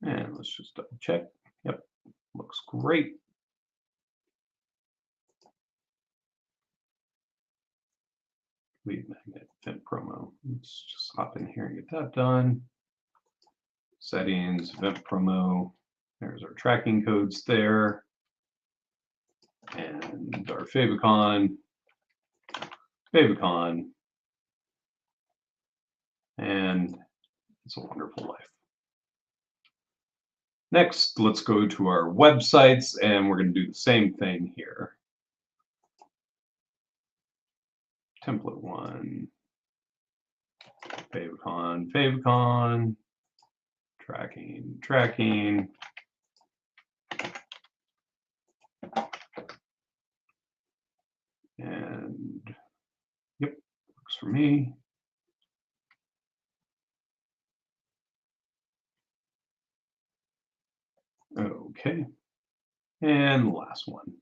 And let's just double check. Yep, looks great. Lead magnet event promo. Let's just hop in here and get that done. Settings, event promo. There's our tracking codes there. And our favicon. Favicon. And It's a Wonderful Life. Next, let's go to our websites, and we're going to do the same thing here. Template 1, favicon, favicon, tracking, tracking. And yep, works for me. Okay. And the last one,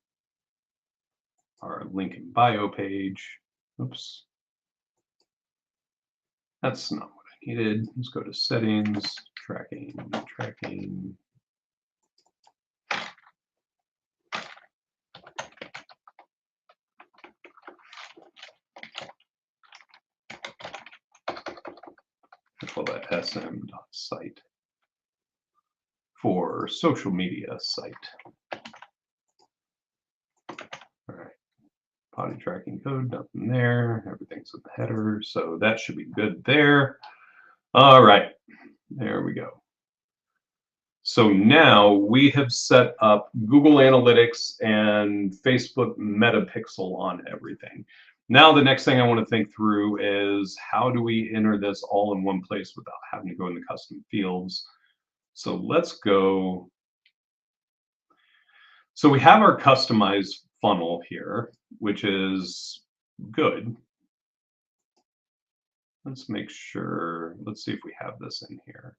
our link in bio page. Oops. That's not what I needed. Let's go to settings, tracking, tracking. I call that sm.site for social media site. All right. Potty tracking code, nothing there. Everything's in the header, so that should be good there. All right, there we go. So now we have set up Google Analytics and Facebook Metapixel on everything. Now the next thing I want to think through is how do we enter this all in one place without having to go in the custom fields? So let's go. So we have our customized funnel here, which is good. Let's make sure, let's see if we have this in here.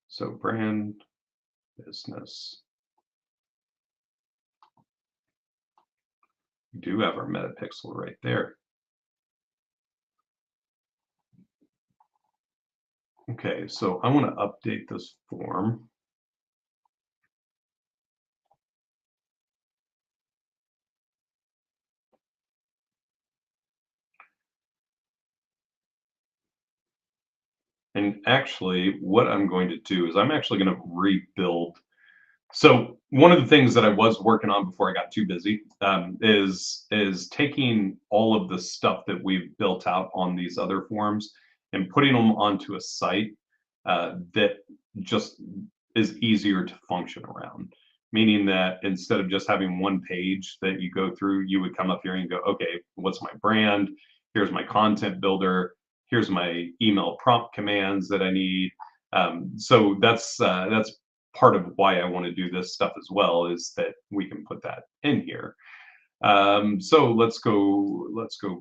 So brand, business. We do have our Metapixel right there. Okay, so I want to update this form. And actually, what I'm going to do is I'm actually going to rebuild. So one of the things that I was working on before I got too busy is taking all of the stuff that we've built out on these other forms and putting them onto a site that just is easier to function around. Meaning that instead of just having one page that you go through, you would come up here and go, okay, what's my brand? Here's my content builder. Here's my email prompt commands that I need. So that's part of why I want to do this stuff as well, is that we can put that in here. So let's go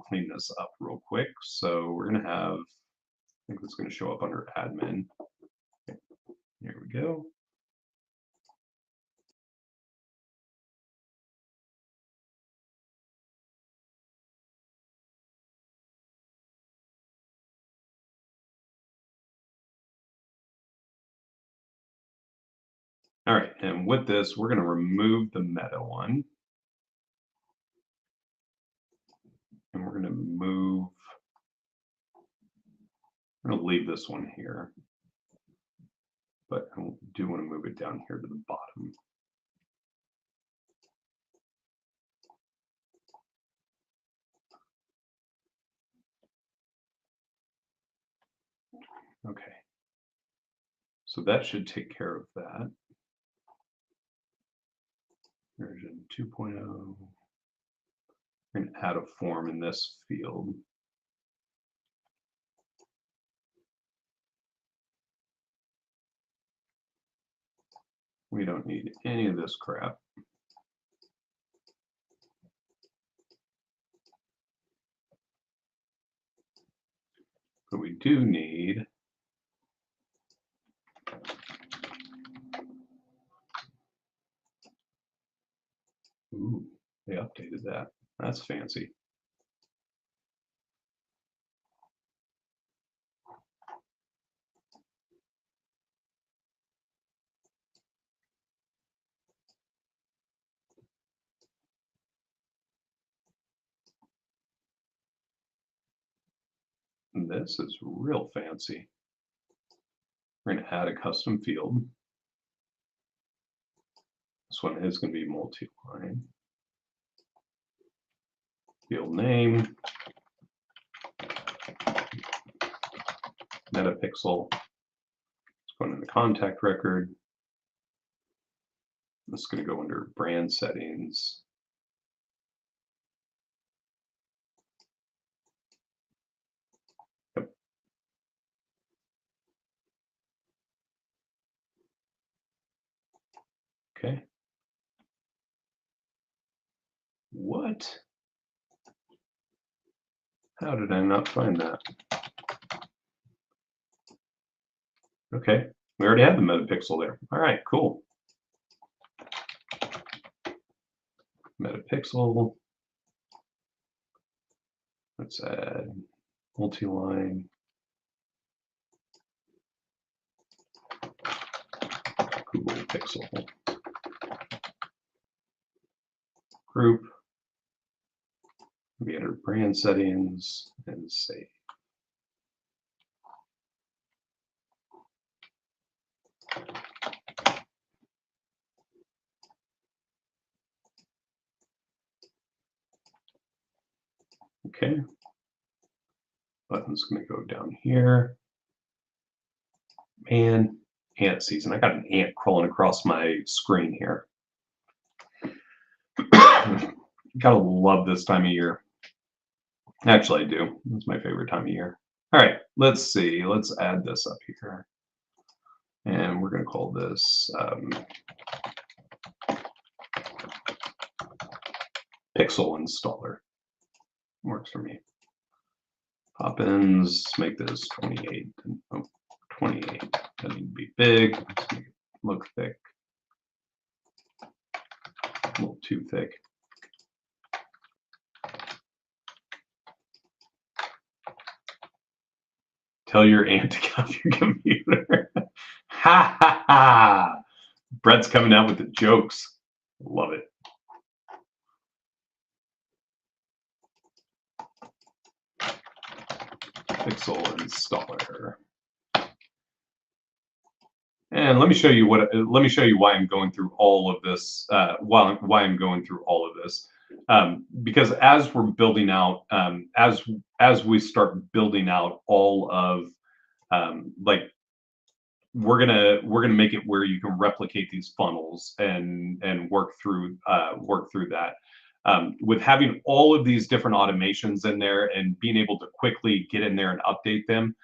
clean this up real quick. So we're gonna have, I think it's gonna show up under admin. Here we go. All right, and with this, we're gonna remove the meta one. And we're gonna leave this one here. But I do want to move it down here to the bottom. Okay. So that should take care of that. Version 2.0. We're going to add a form in this field. We don't need any of this crap. But we do need ooh, they updated that. That's fancy. And this is real fancy. We're going to add a custom field. This one is going to be multi-line. Field name, metapixel. It's going in the contact record. This is going to go under brand settings. Yep. Okay. What? How did I not find that? Okay, we already had the metapixel there. All right, cool. Metapixel. Let's add multi-line. Google Pixel. Group. We enter brand settings and save. Okay. Button's going to go down here. Man, ant season. I got an ant crawling across my screen here. Gotta love this time of year. Actually, I do. It's my favorite time of year. All right, let's see. Let's add this up here. And we're going to call this Pixel Installer. Works for me. Pop-ins, make this 28. Oh, 28. Doesn't need to be big. Let's make it look thick. A little too thick. Tell your aunt to get off your computer. Ha ha ha! Brett's coming out with the jokes. Love it. Pixel Installer. And let me show you why I'm going through all of this. Why I'm going through all of this, because as we're building out, as we start building out all of, like, we're gonna make it where you can replicate these funnels and work through that. With having all of these different automations in there and being able to quickly get in there and update them,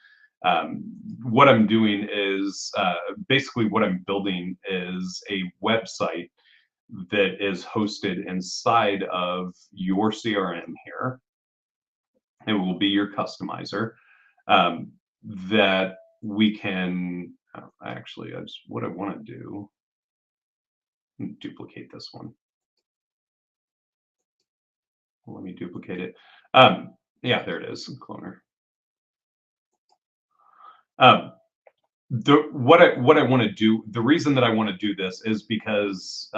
um, what I'm doing is basically what I'm building is a website that is hosted inside of your CRM here. It will be your customizer um, that we can actually, what I want to do, duplicate this one. Let me duplicate it. Yeah, there it is, cloner. Um, what I want to do, the reason that I want to do this is because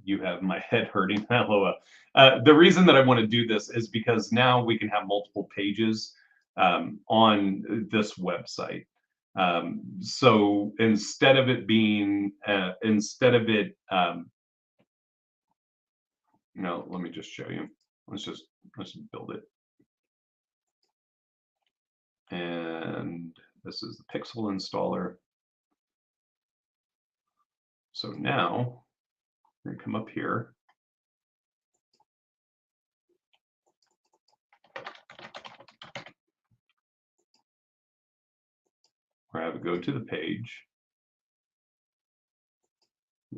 you have my head hurting. Hello. The reason that I want to do this is because now we can have multiple pages on this website. So instead of it being, no, let me just show you. Let's build it. And this is the Pixel installer. So now we're going to come up here. Where I have to go to the page.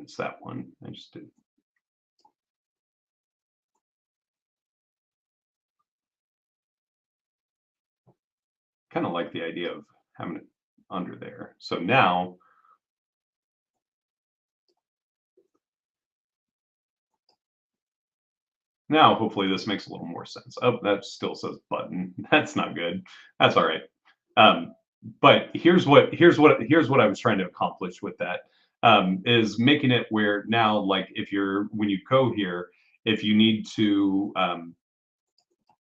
It's that one. I just did. Kind of like the idea of having it under there. So now hopefully this makes a little more sense. Oh, that still says button. That's not good. That's all right. But here's what I was trying to accomplish with that is making it where now, like when you go here, if you need to,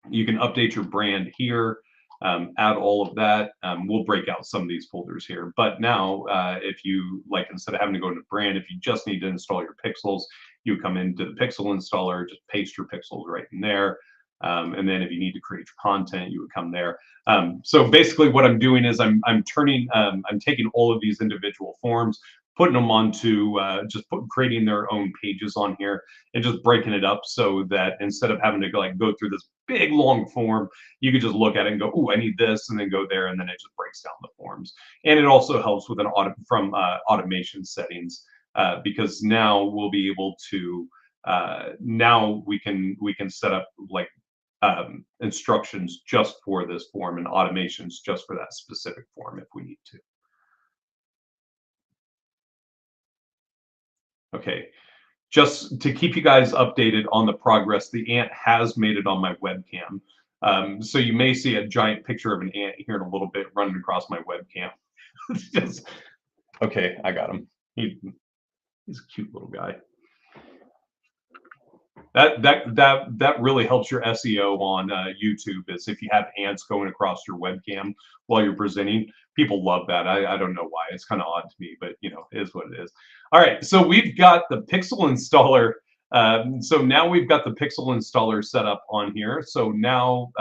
you can update your brand here. Add all of that. We'll break out some of these folders here. But now, if you like, instead of having to go into brand, if you just need to install your pixels, you come into the pixel installer, just paste your pixels right in there. And then if you need to create your content, you would come there. So basically what I'm doing is I'm taking all of these individual forms, putting them onto creating their own pages on here and just breaking it up so that instead of having to go through this big long form, you could just look at it and go, "Oh, I need this," and then go there, and then it just breaks down the forms. And it also helps with automation settings because now we'll be able to now we can set up like instructions just for this form and automations just for that specific form if we need to. Okay, just to keep you guys updated on the progress, the ant has made it on my webcam. So you may see a giant picture of an ant here in a little bit running across my webcam. Okay, I got him. He's a cute little guy. That really helps your SEO on YouTube. Is if you have ants going across your webcam while you're presenting, people love that. I don't know why. It's kind of odd to me, but it is what it is. All right, so we've got the Pixel installer. So now we've got the Pixel installer set up on here. So now,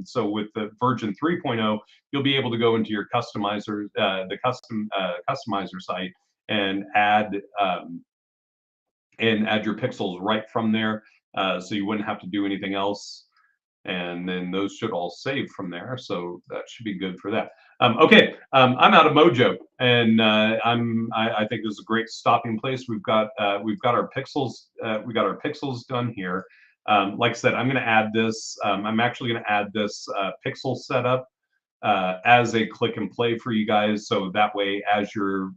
so with the version 3.0, you'll be able to go into your customizer, the customizer site, and add your pixels right from there. So you wouldn't have to do anything else. And then those should all save from there. So that should be good for that. Okay, I'm out of mojo, and I think this is a great stopping place. We've got our pixels. We got our pixels done here. Like I said, I'm going to add this. I'm actually going to add this pixel setup as a click and play for you guys. So that way, as you're,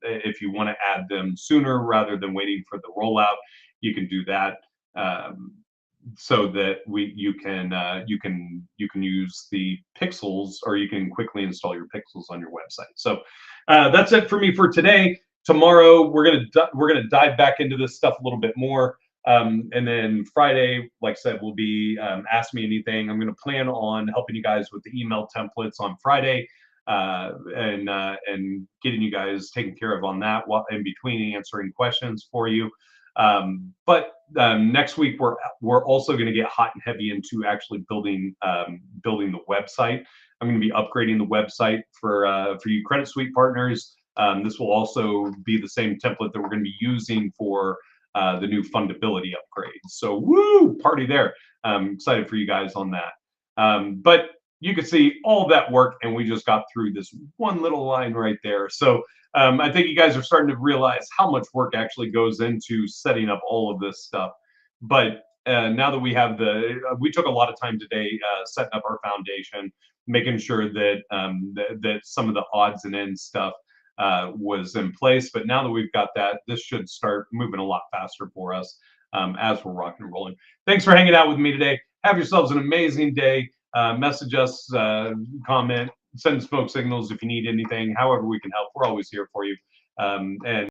if you want to add them sooner rather than waiting for the rollout, you can do that. So that you can use the pixels, or you can quickly install your pixels on your website. So that's it for me for today. Tomorrow we're gonna dive back into this stuff a little bit more. And then Friday, like I said, will be Ask Me Anything. I'm going to plan on helping you guys with the email templates on Friday and getting you guys taken care of on that in between answering questions for you. But next week we're also going to get hot and heavy into actually building the website. I'm going to be upgrading the website for you Credit Suite partners. This will also be the same template that we're going to be using for the new fundability upgrade. So woo, party there. Excited for you guys on that. But you can see all that work, and we just got through this one little line right there. So I think you guys are starting to realize how much work actually goes into setting up all of this stuff. But now that we have we took a lot of time today setting up our foundation, making sure that that some of the odds and ends stuff was in place. But now that we've got that, this should start moving a lot faster for us as we're rocking and rolling. Thanks for hanging out with me today. Have yourselves an amazing day. Message us, comment, send smoke signals if you need anything. However we can help, we're always here for you. And